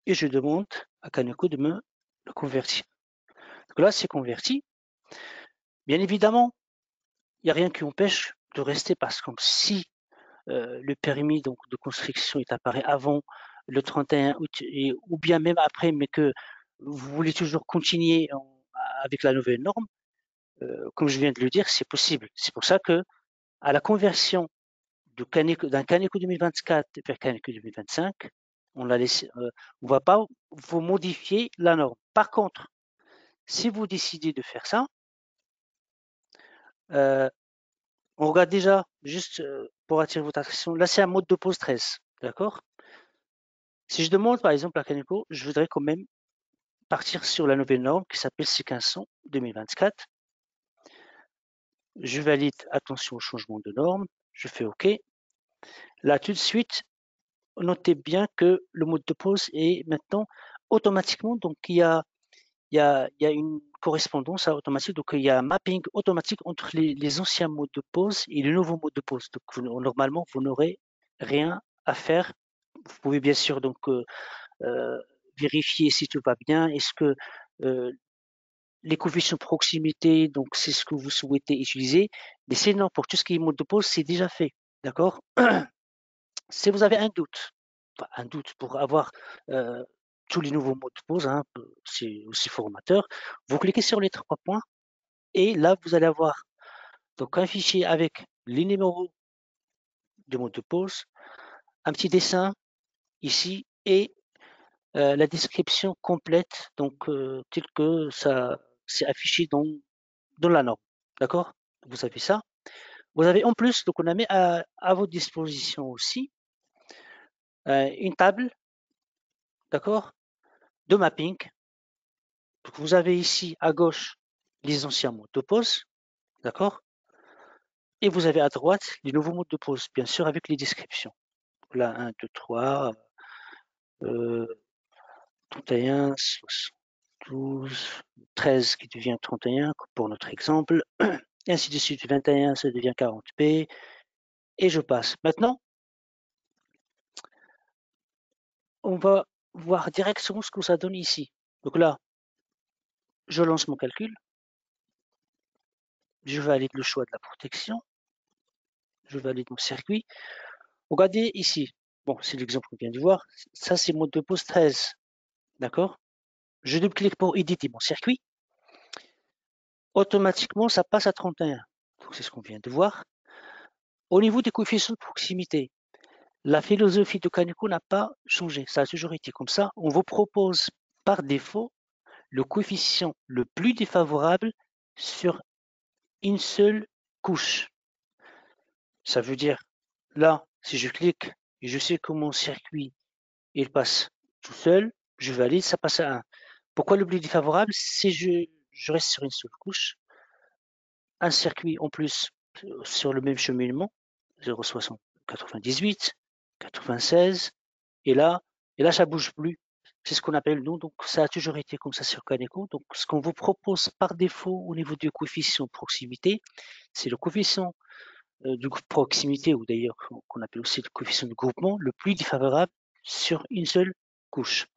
Speaker 3: et je demande à Caneco de me le convertir. Donc là, c'est converti. Bien évidemment, il n'y a rien qui empêche de rester parce que si le permis donc, de construction est apparu avant le 31 août ou bien même après, mais que vous voulez toujours continuer avec la nouvelle norme, comme je viens de le dire, c'est possible. C'est pour ça que à la conversion d'un Caneco 2024 vers Caneco 2025, on ne va pas vous modifier la norme. Par contre, si vous décidez de faire ça, on regarde déjà, juste pour attirer votre attention, là c'est un mode de pause 13, d'accord? Si je demande par exemple à Caneco, je voudrais quand même partir sur la nouvelle norme qui s'appelle C1500 2024. Je valide, attention au changement de norme, je fais OK. Là tout de suite, notez bien que le mode de pause est maintenant automatiquement, donc il y a une correspondance automatique, donc il y a un mapping automatique entre les anciens modes de pause et les nouveaux modes de pause. Donc normalement, vous n'aurez rien à faire. Vous pouvez bien sûr donc vérifier si tout va bien. Est-ce que les coefficients de proximité, donc c'est ce que vous souhaitez utiliser. Mais sinon, pour tout ce qui est mode de pause, c'est déjà fait. D'accord? Si vous avez un doute pour avoir tous les nouveaux mots de pause, hein, c'est aussi formateur, vous cliquez sur les 3 points et là, vous allez avoir donc un fichier avec les numéros de mots de pause, un petit dessin ici et la description complète, donc tel que ça c'est affiché dans la norme. D'accord? Vous avez ça. Vous avez en plus, donc on a mis à votre disposition aussi une table, d'accord, de mapping. Donc vous avez ici à gauche les anciens mots de pause, d'accord, et vous avez à droite les nouveaux mots de pause, bien sûr avec les descriptions. Là, 1, 2, 3, 31, 72, 13 qui devient 31 pour notre exemple, et ainsi de suite, 21, ça devient 40p, et je passe. Maintenant, on va voir directement ce que ça donne ici. Donc là, je lance mon calcul, je valide le choix de la protection, je valide mon circuit. Regardez ici, bon, c'est l'exemple qu'on vient de voir, ça c'est mode de pause 13, d'accord? Je double-clique pour éditer mon circuit, automatiquement ça passe à 31, donc c'est ce qu'on vient de voir. Au niveau des coefficients de proximité, la philosophie de Caneco n'a pas changé, ça a toujours été comme ça. On vous propose par défaut le coefficient le plus défavorable sur une seule couche. Ça veut dire, là, si je clique et je sais que mon circuit, il passe tout seul, je valide, ça passe à 1. Pourquoi le plus défavorable? Si je reste sur une seule couche, un circuit en plus sur le même cheminement, 0,60, 98, 96, et là, ça bouge plus. C'est ce qu'on appelle nous, donc ça a toujours été comme ça sur Caneco. Donc ce qu'on vous propose par défaut au niveau du coefficient de proximité, c'est le coefficient de proximité, ou d'ailleurs qu'on appelle aussi le coefficient de groupement, le plus défavorable sur une seule couche.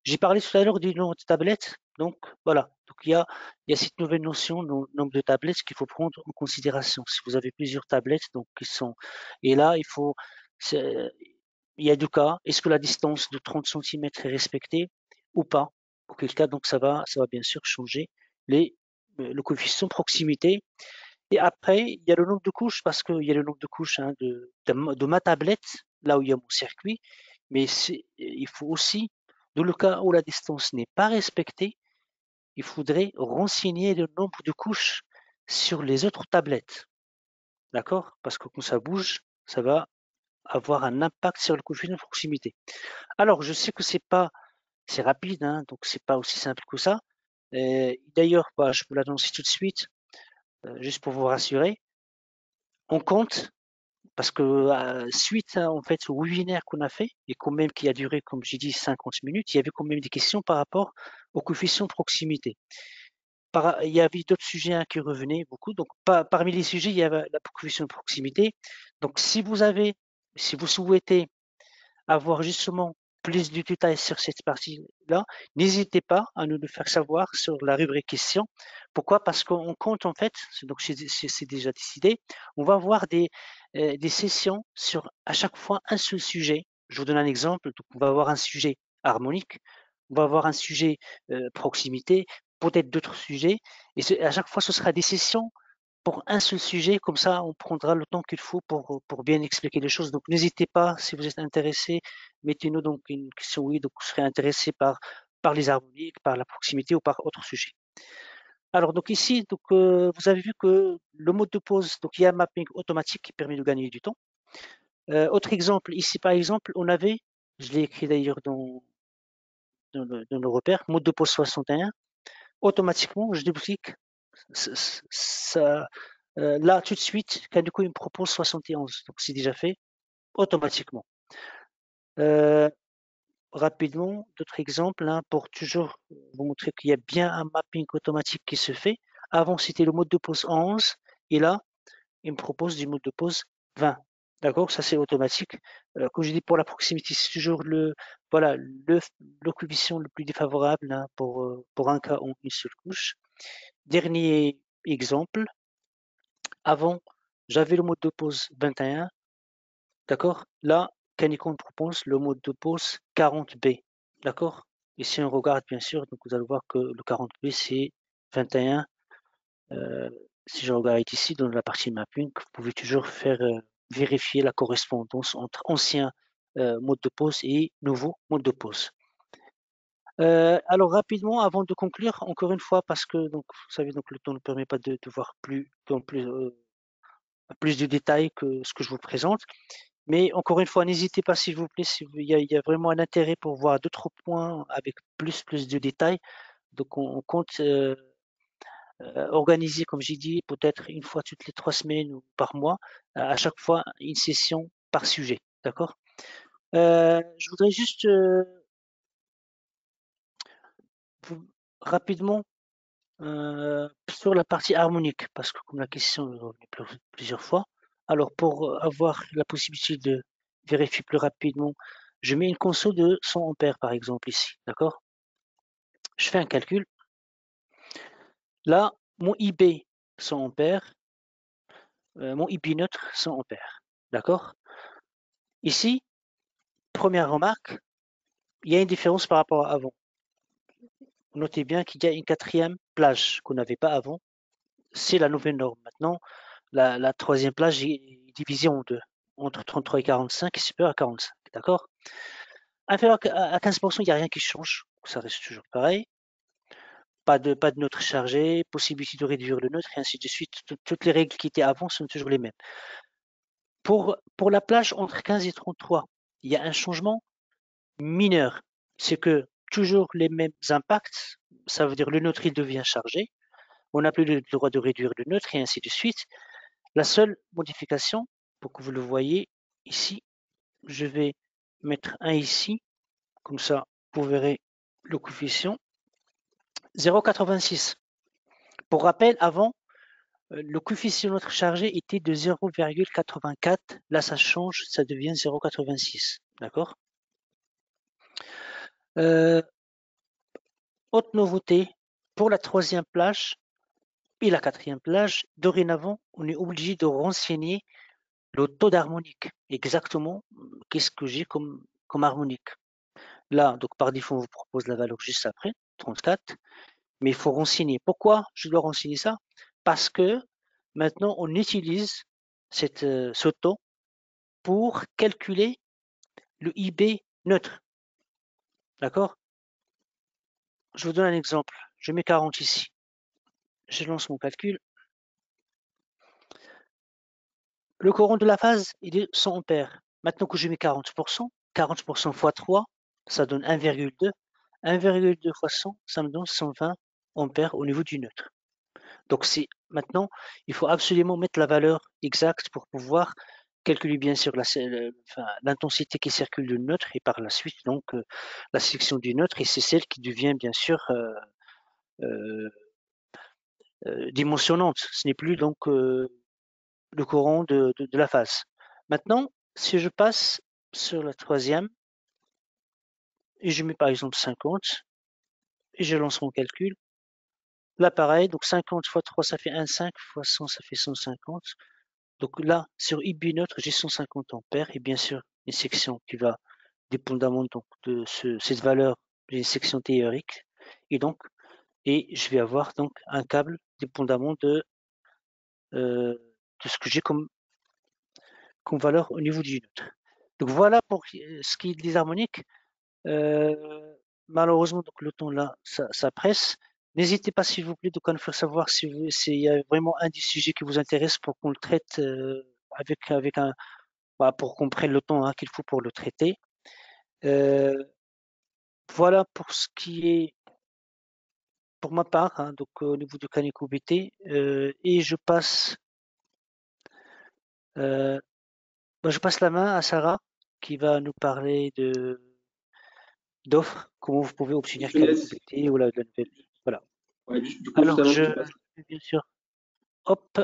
Speaker 3: J'ai parlé tout à l'heure du nombre de tablettes. Donc, voilà. Donc, il y a cette nouvelle notion, le nombre de tablettes qu'il faut prendre en considération. Si vous avez plusieurs tablettes, donc, et là, il y a deux cas. Est-ce que la distance de 30 cm est respectée ou pas? Auquel cas, donc, ça va bien sûr changer le coefficient proximité. Et après, il y a le nombre de couches, parce qu'il y a le nombre de couches de ma tablette, là où il y a mon circuit, mais il faut aussi, dans le cas où la distance n'est pas respectée, il faudrait renseigner le nombre de couches sur les autres tablettes. D'accord? Parce que quand ça bouge, ça va avoir un impact sur le coefficient de proximité. Alors, je sais que c'est rapide, hein, donc c'est pas aussi simple que ça. D'ailleurs, je peux l'annoncer tout de suite, juste pour vous rassurer. On compte, parce que suite en fait au webinaire qu'on a fait, et quand même qui a duré, comme j'ai dit, 50 minutes, il y avait quand même des questions par rapport au coefficient de proximité. Il y avait d'autres sujets qui revenaient beaucoup. Donc, parmi les sujets, il y avait la coefficient de proximité. Donc, si vous souhaitez avoir justement plus de détails sur cette partie-là, n'hésitez pas à nous le faire savoir sur la rubrique questions. Pourquoi? Parce qu'on compte en fait, donc c'est déjà décidé, on va avoir des sessions sur à chaque fois un seul sujet. Je vous donne un exemple. Donc, on va avoir un sujet harmonique, on va avoir un sujet proximité, peut-être d'autres sujets, et à chaque fois ce sera des sessions pour un seul sujet, comme ça on prendra le temps qu'il faut pour bien expliquer les choses. Donc n'hésitez pas, si vous êtes intéressé, mettez-nous donc une question, oui, donc vous serez intéressé par les harmoniques, par la proximité ou par autre sujet. Alors donc ici, donc, vous avez vu que le mode de pause, donc il y a un mapping automatique qui permet de gagner du temps. Autre exemple, ici par exemple, on avait, je l'ai écrit d'ailleurs dans nos repères, mode de pause 61, automatiquement je duplique ça, là tout de suite, Kaneko il me propose 71, donc c'est déjà fait automatiquement. Rapidement, d'autres exemples hein, pour toujours vous montrer qu'il y a bien un mapping automatique qui se fait. Avant c'était le mode de pause 11 et là il me propose du mode de pause 20. D'accord, ça c'est automatique. Comme je dis pour la proximité, c'est toujours voilà le coefficient le plus défavorable hein, pour un cas en une seule couche. Dernier exemple. Avant, j'avais le mode de pause 21, d'accord? Là, Canicom propose le mode de pause 40B, d'accord? Et si on regarde, bien sûr, donc vous allez voir que le 40B, c'est 21. Si je regarde ici, dans la partie mapping, vous pouvez toujours faire vérifier la correspondance entre ancien mode de pause et nouveau mode de pause. Alors rapidement, avant de conclure, encore une fois, parce que donc vous savez, donc le temps ne permet pas de voir plus de détails que ce que je vous présente. Mais encore une fois, n'hésitez pas s'il vous plaît, il y a vraiment un intérêt pour voir d'autres points avec plus de détails. Donc on compte organiser, comme j'ai dit, peut-être une fois toutes les 3 semaines ou par mois, à chaque fois une session par sujet. D'accord? Je voudrais juste rapidement sur la partie harmonique, parce que comme la question est revenue plusieurs fois, alors pour avoir la possibilité de vérifier plus rapidement, je mets une console de 100 ampères par exemple ici, d'accord? Je fais un calcul. Là, mon IB 100 ampères, mon IB neutre 100 ampères, d'accord? Ici, première remarque, il y a une différence par rapport à avant. Notez bien qu'il y a une quatrième plage qu'on n'avait pas avant. C'est la nouvelle norme. Maintenant, la troisième plage est divisée en deux, entre 33 et 45 et supérieur à 45. D'accord? Inférieur à 15%, il n'y a rien qui change. Ça reste toujours pareil. Pas de neutre chargé, possibilité de réduire le neutre et ainsi de suite. Toutes les règles qui étaient avant sont toujours les mêmes. Pour la plage entre 15 et 33, il y a un changement mineur. C'est que toujours les mêmes impacts. Ça veut dire le neutre, il devient chargé. On n'a plus le droit de réduire le neutre et ainsi de suite. La seule modification, pour que vous le voyez ici, je vais mettre 1 ici, comme ça vous verrez le coefficient, 0,86. Pour rappel, avant, le coefficient neutre chargé était de 0,84. Là, ça change, ça devient 0,86. D'accord? Autre nouveauté, pour la 3e plage et la 4e plage, dorénavant, on est obligé de renseigner le taux d'harmonique. Exactement, qu'est-ce que j'ai comme harmonique. Là, donc par défaut, on vous propose la valeur juste après, 34, mais il faut renseigner. Pourquoi je dois renseigner ça? Parce que maintenant, on utilise ce taux pour calculer le IB neutre. D'accord? Je vous donne un exemple. Je mets 40 ici. Je lance mon calcul. Le courant de la phase, il est 100 ampères. Maintenant que je mets 40%, 40% x 3, ça donne 1,2. 1,2 fois 100, ça me donne 120 ampères au niveau du neutre. Donc maintenant, il faut absolument mettre la valeur exacte pour pouvoir calculer bien sûr l'intensité qui circule du neutre et par la suite donc la sélection du neutre, et c'est celle qui devient bien sûr dimensionnante. Ce n'est plus donc le courant de la phase. Maintenant, si je passe sur la 3e et je mets par exemple 50 et je lance mon calcul, là pareil, donc 50 fois 3 ça fait 1,5 fois 100 ça fait 150. Donc là, sur IB neutre, j'ai 150 ampères et bien sûr une section qui va dépendamment donc de cette valeur, j'ai une section théorique et je vais avoir donc un câble dépendamment de ce que j'ai comme valeur au niveau du neutre. Donc voilà pour ce qui est des harmoniques. Malheureusement, donc le temps là, ça presse. N'hésitez pas s'il vous plaît de nous faire savoir s'il y a vraiment un des sujets qui vous intéresse pour qu'on le traite avec un, pour qu'on prenne le temps qu'il faut pour le traiter. Voilà pour ce qui est pour ma part, donc au niveau du Kaneko BT, et je passe la main à Sarah qui va nous parler d'offres, comment vous pouvez obtenir Kaneko BT ou la nouvelle. Voilà.
Speaker 1: Ouais, du coup,
Speaker 3: alors je bien sûr. Hop.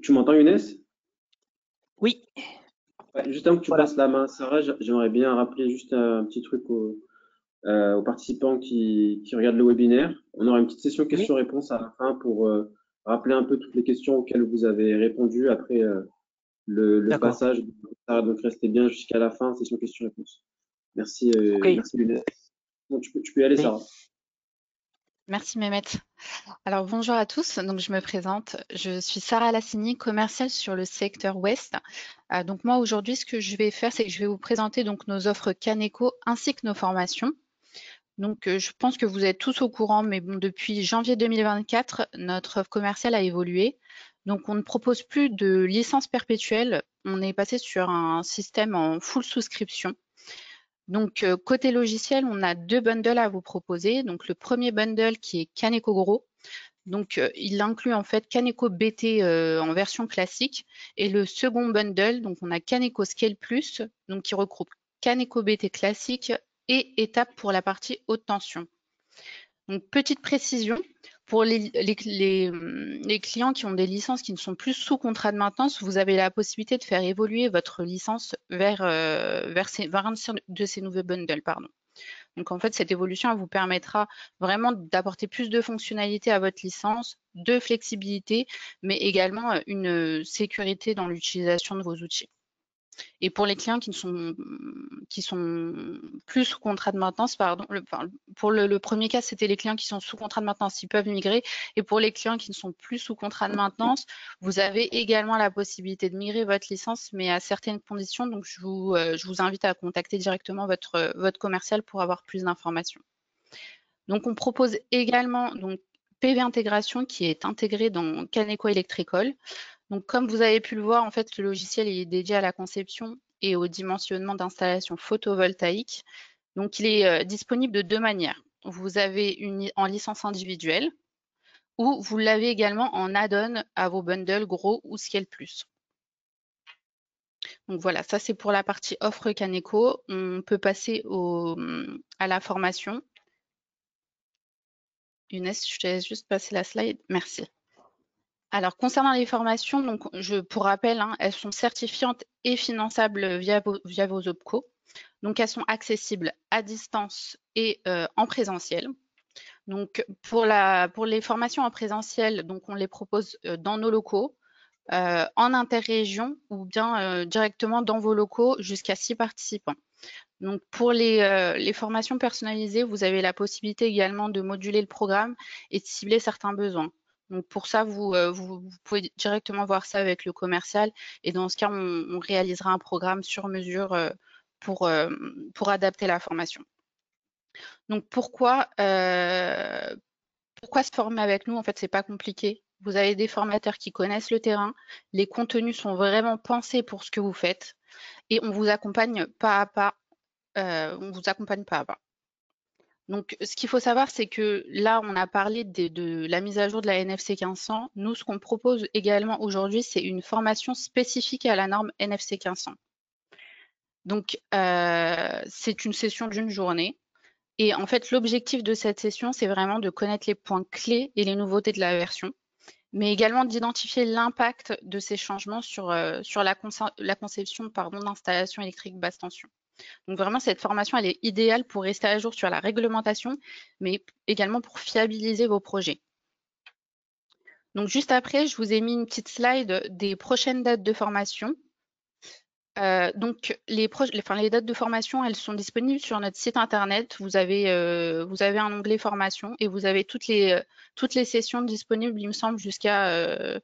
Speaker 1: Tu m'entends, Younes?
Speaker 3: Oui.
Speaker 1: Ouais, juste avant que tu passes la main à Sarah, j'aimerais bien rappeler juste un petit truc aux participants qui regardent le webinaire. On aura une petite session questions-réponses à la fin pour rappeler un peu toutes les questions auxquelles vous avez répondu après le passage. Donc restez bien jusqu'à la fin, session questions-réponses. Merci, merci Younes. Bon, tu peux y aller, Sarah.
Speaker 4: Merci Mehmet. Alors bonjour à tous, donc je me présente, je suis Sarah Lassini, commerciale sur le secteur Ouest. Donc moi aujourd'hui ce que je vais faire c'est que je vais vous présenter donc nos offres Kaneko ainsi que nos formations. Donc je pense que vous êtes tous au courant, mais bon, depuis janvier 2024, notre offre commerciale a évolué. Donc on ne propose plus de licence perpétuelle, on est passé sur un système en full souscription. Donc, côté logiciel, on a 2 bundles à vous proposer. Donc, le premier bundle qui est Kaneko Gros. Donc, il inclut en fait Kaneko BT en version classique. Et le second bundle, donc on a Kaneko Scale Plus, donc qui regroupe Kaneko BT classique et étape pour la partie haute tension. Donc, petite précision, pour les clients qui ont des licences qui ne sont plus sous contrat de maintenance, vous avez la possibilité de faire évoluer votre licence vers un de ces nouveaux bundles. Donc en fait, cette évolution elle vous permettra vraiment d'apporter plus de fonctionnalités à votre licence, de flexibilité, mais également une sécurité dans l'utilisation de vos outils. Et pour les clients qui sont plus sous contrat de maintenance, pour le premier cas, c'était les clients qui sont sous contrat de maintenance, ils peuvent migrer. Et pour les clients qui ne sont plus sous contrat de maintenance, vous avez également la possibilité de migrer votre licence, mais à certaines conditions. Donc, je vous invite à contacter directement votre commercial pour avoir plus d'informations. Donc, on propose également donc, PV Intégration qui est intégré dans Kaneko Electrical. Donc, comme vous avez pu le voir, en fait, le logiciel est dédié à la conception et au dimensionnement d'installations photovoltaïques. Donc, il est disponible de 2 manières. Vous avez en licence individuelle ou vous l'avez également en add-on à vos bundles Gros ou Scale Plus. Donc voilà, ça c'est pour la partie offre Kaneko. On peut passer à la formation. Younes, je te laisse juste passer la slide. Merci. Alors, concernant les formations, donc, pour rappel, elles sont certifiantes et finançables via vos OPCO. Donc, elles sont accessibles à distance et en présentiel. Donc, pour les formations en présentiel, donc on les propose dans nos locaux, en interrégion ou bien directement dans vos locaux jusqu'à 6 participants. Donc, pour les formations personnalisées, vous avez la possibilité également de moduler le programme et de cibler certains besoins. Donc, pour ça, vous pouvez directement voir ça avec le commercial. Et dans ce cas, on réalisera un programme sur mesure pour adapter la formation. Donc, pourquoi se former avec nous? En fait, c'est pas compliqué. Vous avez des formateurs qui connaissent le terrain. Les contenus sont vraiment pensés pour ce que vous faites. Et on vous accompagne pas à pas. Donc, ce qu'il faut savoir, c'est que là, on a parlé de la mise à jour de la NFC 1500. Nous, ce qu'on propose également aujourd'hui, c'est une formation spécifique à la norme NFC 1500. Donc, c'est une session d'une journée. Et en fait, l'objectif de cette session, c'est vraiment de connaître les points clés et les nouveautés de la version, mais également d'identifier l'impact de ces changements sur la conception d'installation électrique basse tension. Donc vraiment, cette formation, elle est idéale pour rester à jour sur la réglementation, mais également pour fiabiliser vos projets. Donc juste après, je vous ai mis une petite slide des prochaines dates de formation. Donc les dates de formation, elles sont disponibles sur notre site internet. Vous avez un onglet formation et vous avez toutes les sessions disponibles, il me semble, jusqu'à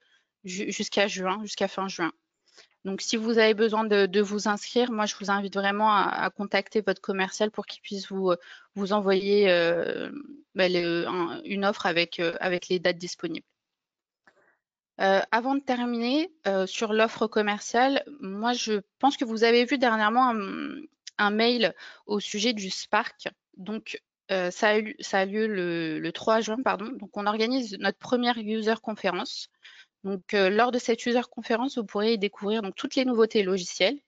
Speaker 4: juin, jusqu'à fin juin. Donc, si vous avez besoin de vous inscrire, moi, je vous invite vraiment à contacter votre commercial pour qu'il puisse vous envoyer une offre avec les dates disponibles. Avant de terminer, sur l'offre commerciale, moi, je pense que vous avez vu dernièrement un mail au sujet du Spark. Donc, ça a lieu le 3 juin, pardon. Donc, on organise notre première user conférence. Donc, lors de cette user conférence, vous pourrez découvrir donc toutes les nouveautés logicielles,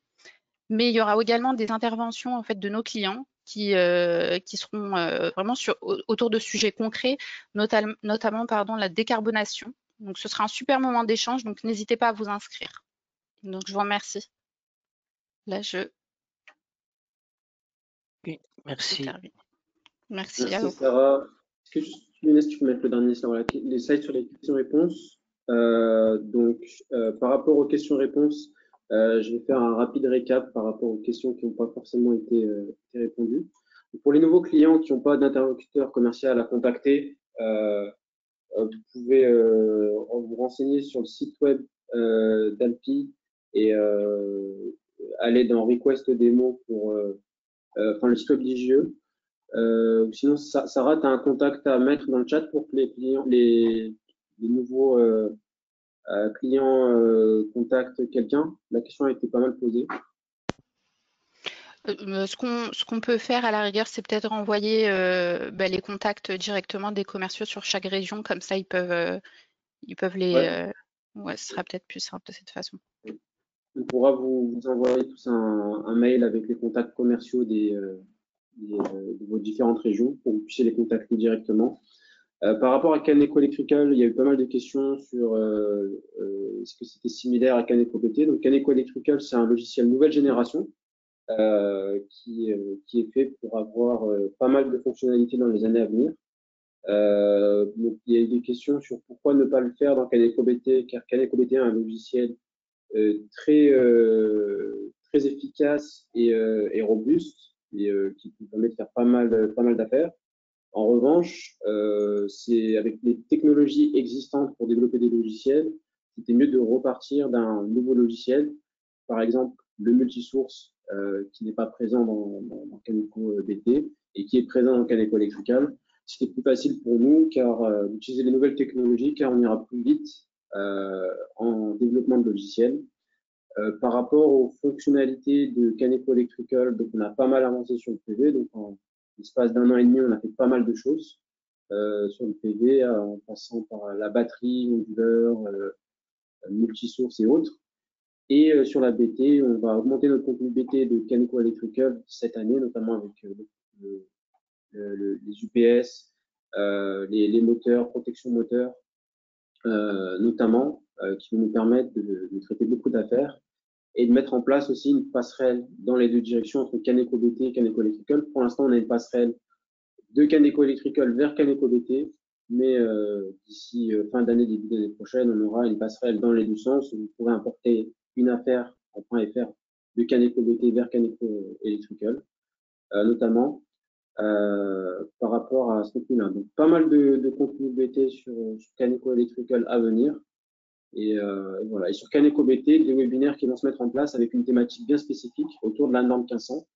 Speaker 4: mais il y aura également des interventions en fait de nos clients qui seront vraiment autour de sujets concrets, notamment la décarbonation. Donc, ce sera un super moment d'échange, donc n'hésitez pas à vous inscrire. Donc, je vous remercie. Là,
Speaker 3: Merci.
Speaker 4: Merci à vous.
Speaker 1: Sarah. Est-ce que Younes, tu peux mettre le dernier slide, les slides sur les questions-réponses. Par rapport aux questions-réponses, je vais faire un rapide récap par rapport aux questions qui n'ont pas forcément été répondues. Pour les nouveaux clients qui n'ont pas d'interlocuteur commercial à contacter, vous pouvez vous renseigner sur le site web d'Alpi et aller dans Request Démo pour le site web d'IGE. Sinon, Sarah, tu as un contact à mettre dans le chat pour que les clients, les nouveaux clients contactent quelqu'un. La question a été pas mal posée.
Speaker 4: Ce qu'on peut faire à la rigueur, c'est peut-être envoyer les contacts directement des commerciaux sur chaque région, comme ça ils peuvent les. Ouais, ce sera peut-être plus simple de cette façon.
Speaker 1: On pourra vous envoyer tous un mail avec les contacts commerciaux de vos différentes régions pour que vous puissiez les contacter directement. Par rapport à Caneco Electrical, il y a eu pas mal de questions sur est-ce que c'était similaire à Caneco BT. Donc Caneco Electrical, c'est un logiciel nouvelle génération qui est fait pour avoir pas mal de fonctionnalités dans les années à venir. Donc il y a eu des questions sur pourquoi ne pas le faire dans Caneco BT, car Caneco BT est un logiciel très efficace et robuste et qui permet de faire pas mal d'affaires. En revanche, c'est avec les technologies existantes pour développer des logiciels, c'était mieux de repartir d'un nouveau logiciel, par exemple le multisource qui n'est pas présent dans Caneco BT et qui est présent dans Caneco Electrical. C'était plus facile pour nous car d'utiliser les nouvelles technologies car on ira plus vite en développement de logiciels. Par rapport aux fonctionnalités de Caneco Electrical, donc on a pas mal avancé sur le PV. Donc en l'espace d'1 an et demi, on a fait pas mal de choses sur le PV, en passant par la batterie, modulaire, multisource et autres. Et sur la BT, on va augmenter notre contenu BT de Caneco Electrical cette année, notamment avec les UPS, les moteurs, protection moteur, notamment, qui vont nous permettre de traiter beaucoup d'affaires. et de mettre en place aussi une passerelle dans les deux directions entre Caneco BT et Caneco Electrical. Pour l'instant, on a une passerelle de Caneco Electrical vers Caneco BT, mais d'ici fin d'année, début d'année prochaine, on aura une passerelle dans les deux sens. Vous pourrez importer une affaire en .fr de Caneco BT vers Caneco Electrical, notamment par rapport à ce contenu-là. Donc, pas mal de contenu BT sur Caneco Electrical à venir. Et voilà. Et sur Caneco BT, des webinaires qui vont se mettre en place avec une thématique bien spécifique autour de la norme 1500.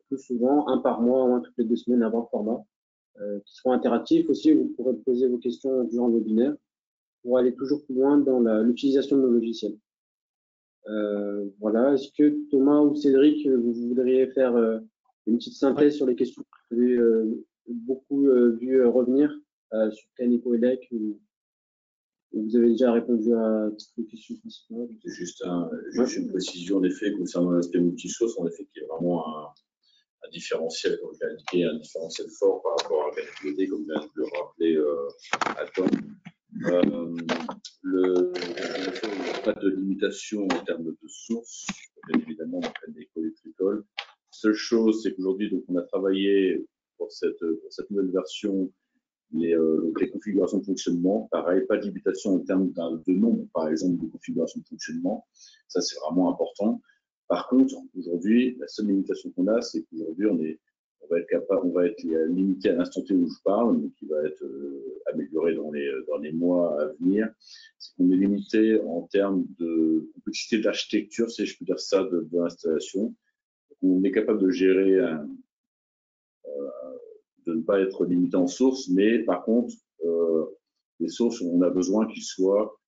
Speaker 1: Plus souvent, un par mois ou un toutes les 2 semaines avant le format, qui seront interactifs aussi. Vous pourrez poser vos questions durant le webinaire pour aller toujours plus loin dans l'utilisation de nos logiciels. Voilà. Est-ce que Thomas ou Cédric, vous voudriez faire une petite synthèse sur les questions que vous avez beaucoup vu revenir sur Caneco Elec ou vous avez déjà répondu à toutes les questions principales?
Speaker 5: C'est juste une précision en effet concernant l'aspect multisource, en effet, qui est vraiment un différentiel, comme je l'ai indiqué, un différentiel fort par rapport à Caneco BT, comme vient de le rappeler Adam. Il n'y a pas de limitation en termes de sources, bien évidemment, dans Caneco Electrical. Seule chose, c'est qu'aujourd'hui, donc, on a travaillé pour cette nouvelle version les configurations de fonctionnement. Pareil, pas de limitation en termes de nombre, par exemple, de configurations de fonctionnement. Ça, c'est vraiment important. Par contre, aujourd'hui, la seule limitation qu'on a, c'est qu'aujourd'hui, on va être limité à l'instant T où je parle, mais qui va être amélioré dans les mois à venir. C'est qu'on est limité en termes de complexité d'architecture, si je peux dire ça, de l'installation. On est capable de gérer de ne pas être limité en source, mais par contre, les sources, on a besoin qu'ils soient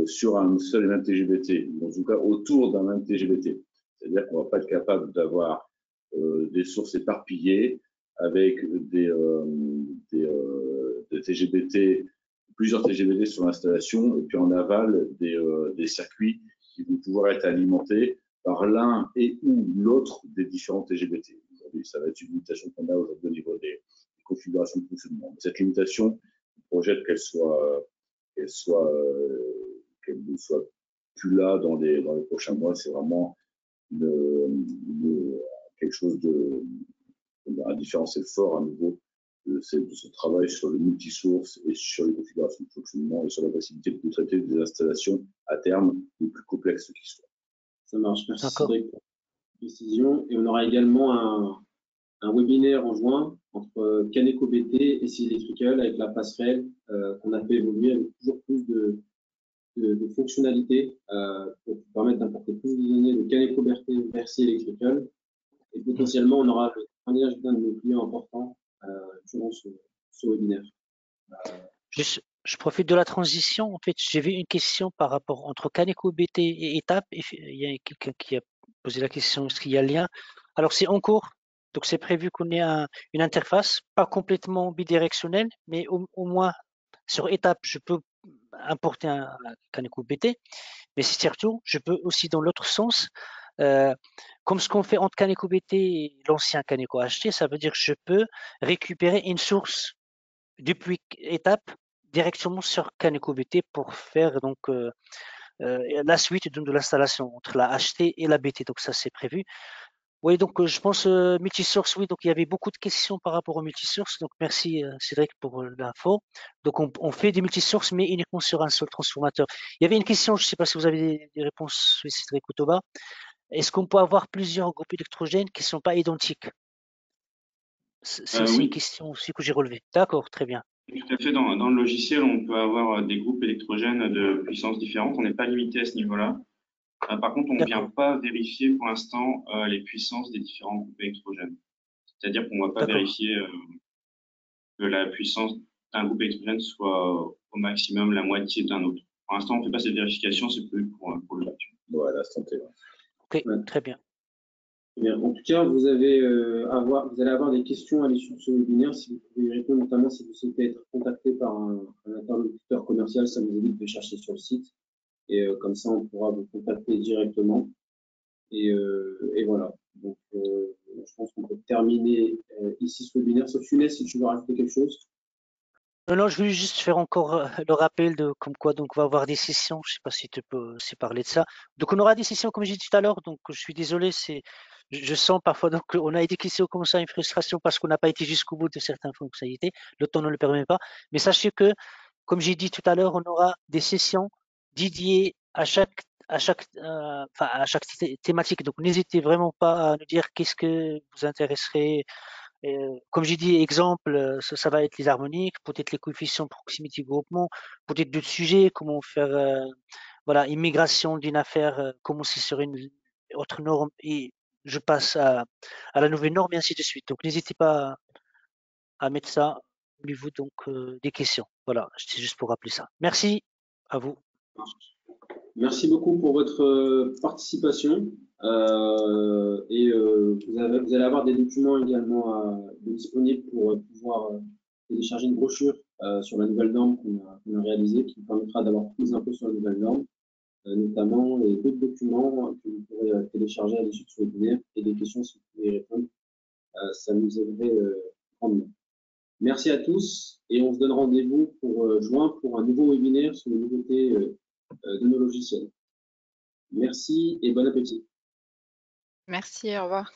Speaker 5: sur un seul et même TGBT, en tout cas autour d'un même TGBT. C'est-à-dire qu'on ne va pas être capable d'avoir des sources éparpillées avec des TGBT, plusieurs TGBT sur l'installation, et puis en aval des circuits qui vont pouvoir être alimentés par l'un et ou l'autre des différents TGBT. Aujourd'hui, ça va être une limitation qu'on a aujourd'hui au niveau des configurations de fonctionnement. Mais cette limitation, on projette qu'elle ne soit plus là dans les prochains mois. C'est vraiment quelque chose un différentiel fort à nouveau de ce travail sur le multisource et sur les configurations de fonctionnement et sur la possibilité de traiter des installations à terme les plus complexes qui soient.
Speaker 1: Ça marche. Merci Cédric pour la précision. Et on aura également un webinaire en juin entre Caneco BT et C Electrical avec la passerelle qu'on a fait évoluer avec toujours plus de fonctionnalités pour permettre d'importer plus de données de Caneco BT vers C Electrical. Et potentiellement, on aura le témoignage d'un de nos clients importants durant ce webinaire.
Speaker 3: Je profite de la transition. En fait, j'ai vu une question par rapport entre Caneco BT et Étape. Il y a quelqu'un qui a posé la question, est-ce qu'il y a un lien? Alors, c'est en cours. Donc, c'est prévu qu'on ait une interface, pas complètement bidirectionnelle, mais au moins sur Étape, je peux importer un Caneco BT. Mais surtout, je peux aussi dans l'autre sens, comme ce qu'on fait entre Caneco BT et l'ancien Caneco HT, ça veut dire que je peux récupérer une source depuis Étape directement sur Caneco BT pour faire donc la suite de l'installation entre la HT et la BT. Donc ça, c'est prévu. Oui, donc je pense multisource, oui, donc il y avait beaucoup de questions par rapport au multisource. Donc merci Cédric pour l'info. Donc on fait des multisources, mais uniquement sur un seul transformateur. Il y avait une question, je ne sais pas si vous avez des réponses, Cédric ou Thomas. Est-ce qu'on peut avoir plusieurs groupes électrogènes qui ne sont pas identiques? C'est
Speaker 6: Oui.
Speaker 3: une question aussi que j'ai relevée. D'accord, très bien.
Speaker 6: Tout à fait. Dans le logiciel, on peut avoir des groupes électrogènes de puissances différentes. On n'est pas limité à ce niveau-là. Par contre, on ne vient pas vérifier pour l'instant les puissances des différents groupes électrogènes. C'est-à-dire qu'on ne va pas vérifier que la puissance d'un groupe électrogène soit au maximum la moitié d'un autre. Pour l'instant, on ne fait pas cette vérification, c'est prévu pour le futur.
Speaker 5: Voilà, santé.
Speaker 3: Ok, très bien.
Speaker 1: Bien. En tout cas, vous allez avoir des questions à l'issue de ce webinaire. Si vous pouvez y répondre, notamment si vous souhaitez être contacté par un interlocuteur commercial, ça nous évite de chercher sur le site. Et comme ça, on pourra vous contacter directement. Et voilà. Donc, je pense qu'on peut terminer ici ce webinaire. Sauf Younes, si tu veux rajouter quelque chose.
Speaker 3: Non, je voulais juste faire encore le rappel de comme quoi donc on va avoir des sessions. Je sais pas si tu peux aussi parler de ça. Donc on aura des sessions comme j'ai dit tout à l'heure. Donc je suis désolé, je sens parfois donc on a des questions comme ça, une frustration parce qu'on n'a pas été jusqu'au bout de certaines fonctionnalités. Le temps ne le permet pas. Mais sachez que comme j'ai dit tout à l'heure, on aura des sessions dédiées à chaque thématique. Donc n'hésitez vraiment pas à nous dire qu'est-ce que vous intéresserait. Comme j'ai dit, exemple, ça va être les harmoniques, peut-être les coefficients de proximité groupement, peut-être d'autres sujets, comment faire voilà, immigration d'une affaire, comment c'est sur une autre norme et je passe à la nouvelle norme et ainsi de suite. Donc n'hésitez pas à mettre ça au niveau donc des questions. Voilà, c'est juste pour rappeler ça. Merci à vous.
Speaker 1: Merci beaucoup pour votre participation. Vous allez avoir des documents également disponibles pour pouvoir télécharger une brochure sur la nouvelle norme qu'on a réalisée, qui vous permettra d'avoir plus d'infos sur la nouvelle norme, notamment, et d'autres documents que vous pourrez télécharger à l'issue de ce webinaire et des questions si vous pouvez y répondre. Ça nous aiderait grandement. Merci à tous et on se donne rendez-vous pour juin pour un nouveau webinaire sur les nouveautés de nos logiciels. Merci et bon appétit.
Speaker 4: Merci, au revoir.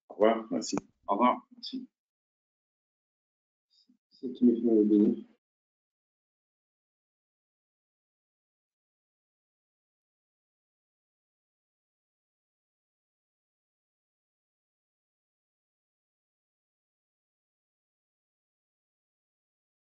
Speaker 5: Au revoir, merci.
Speaker 6: Au revoir. Merci.
Speaker 1: C'est qui met fin au webinaire.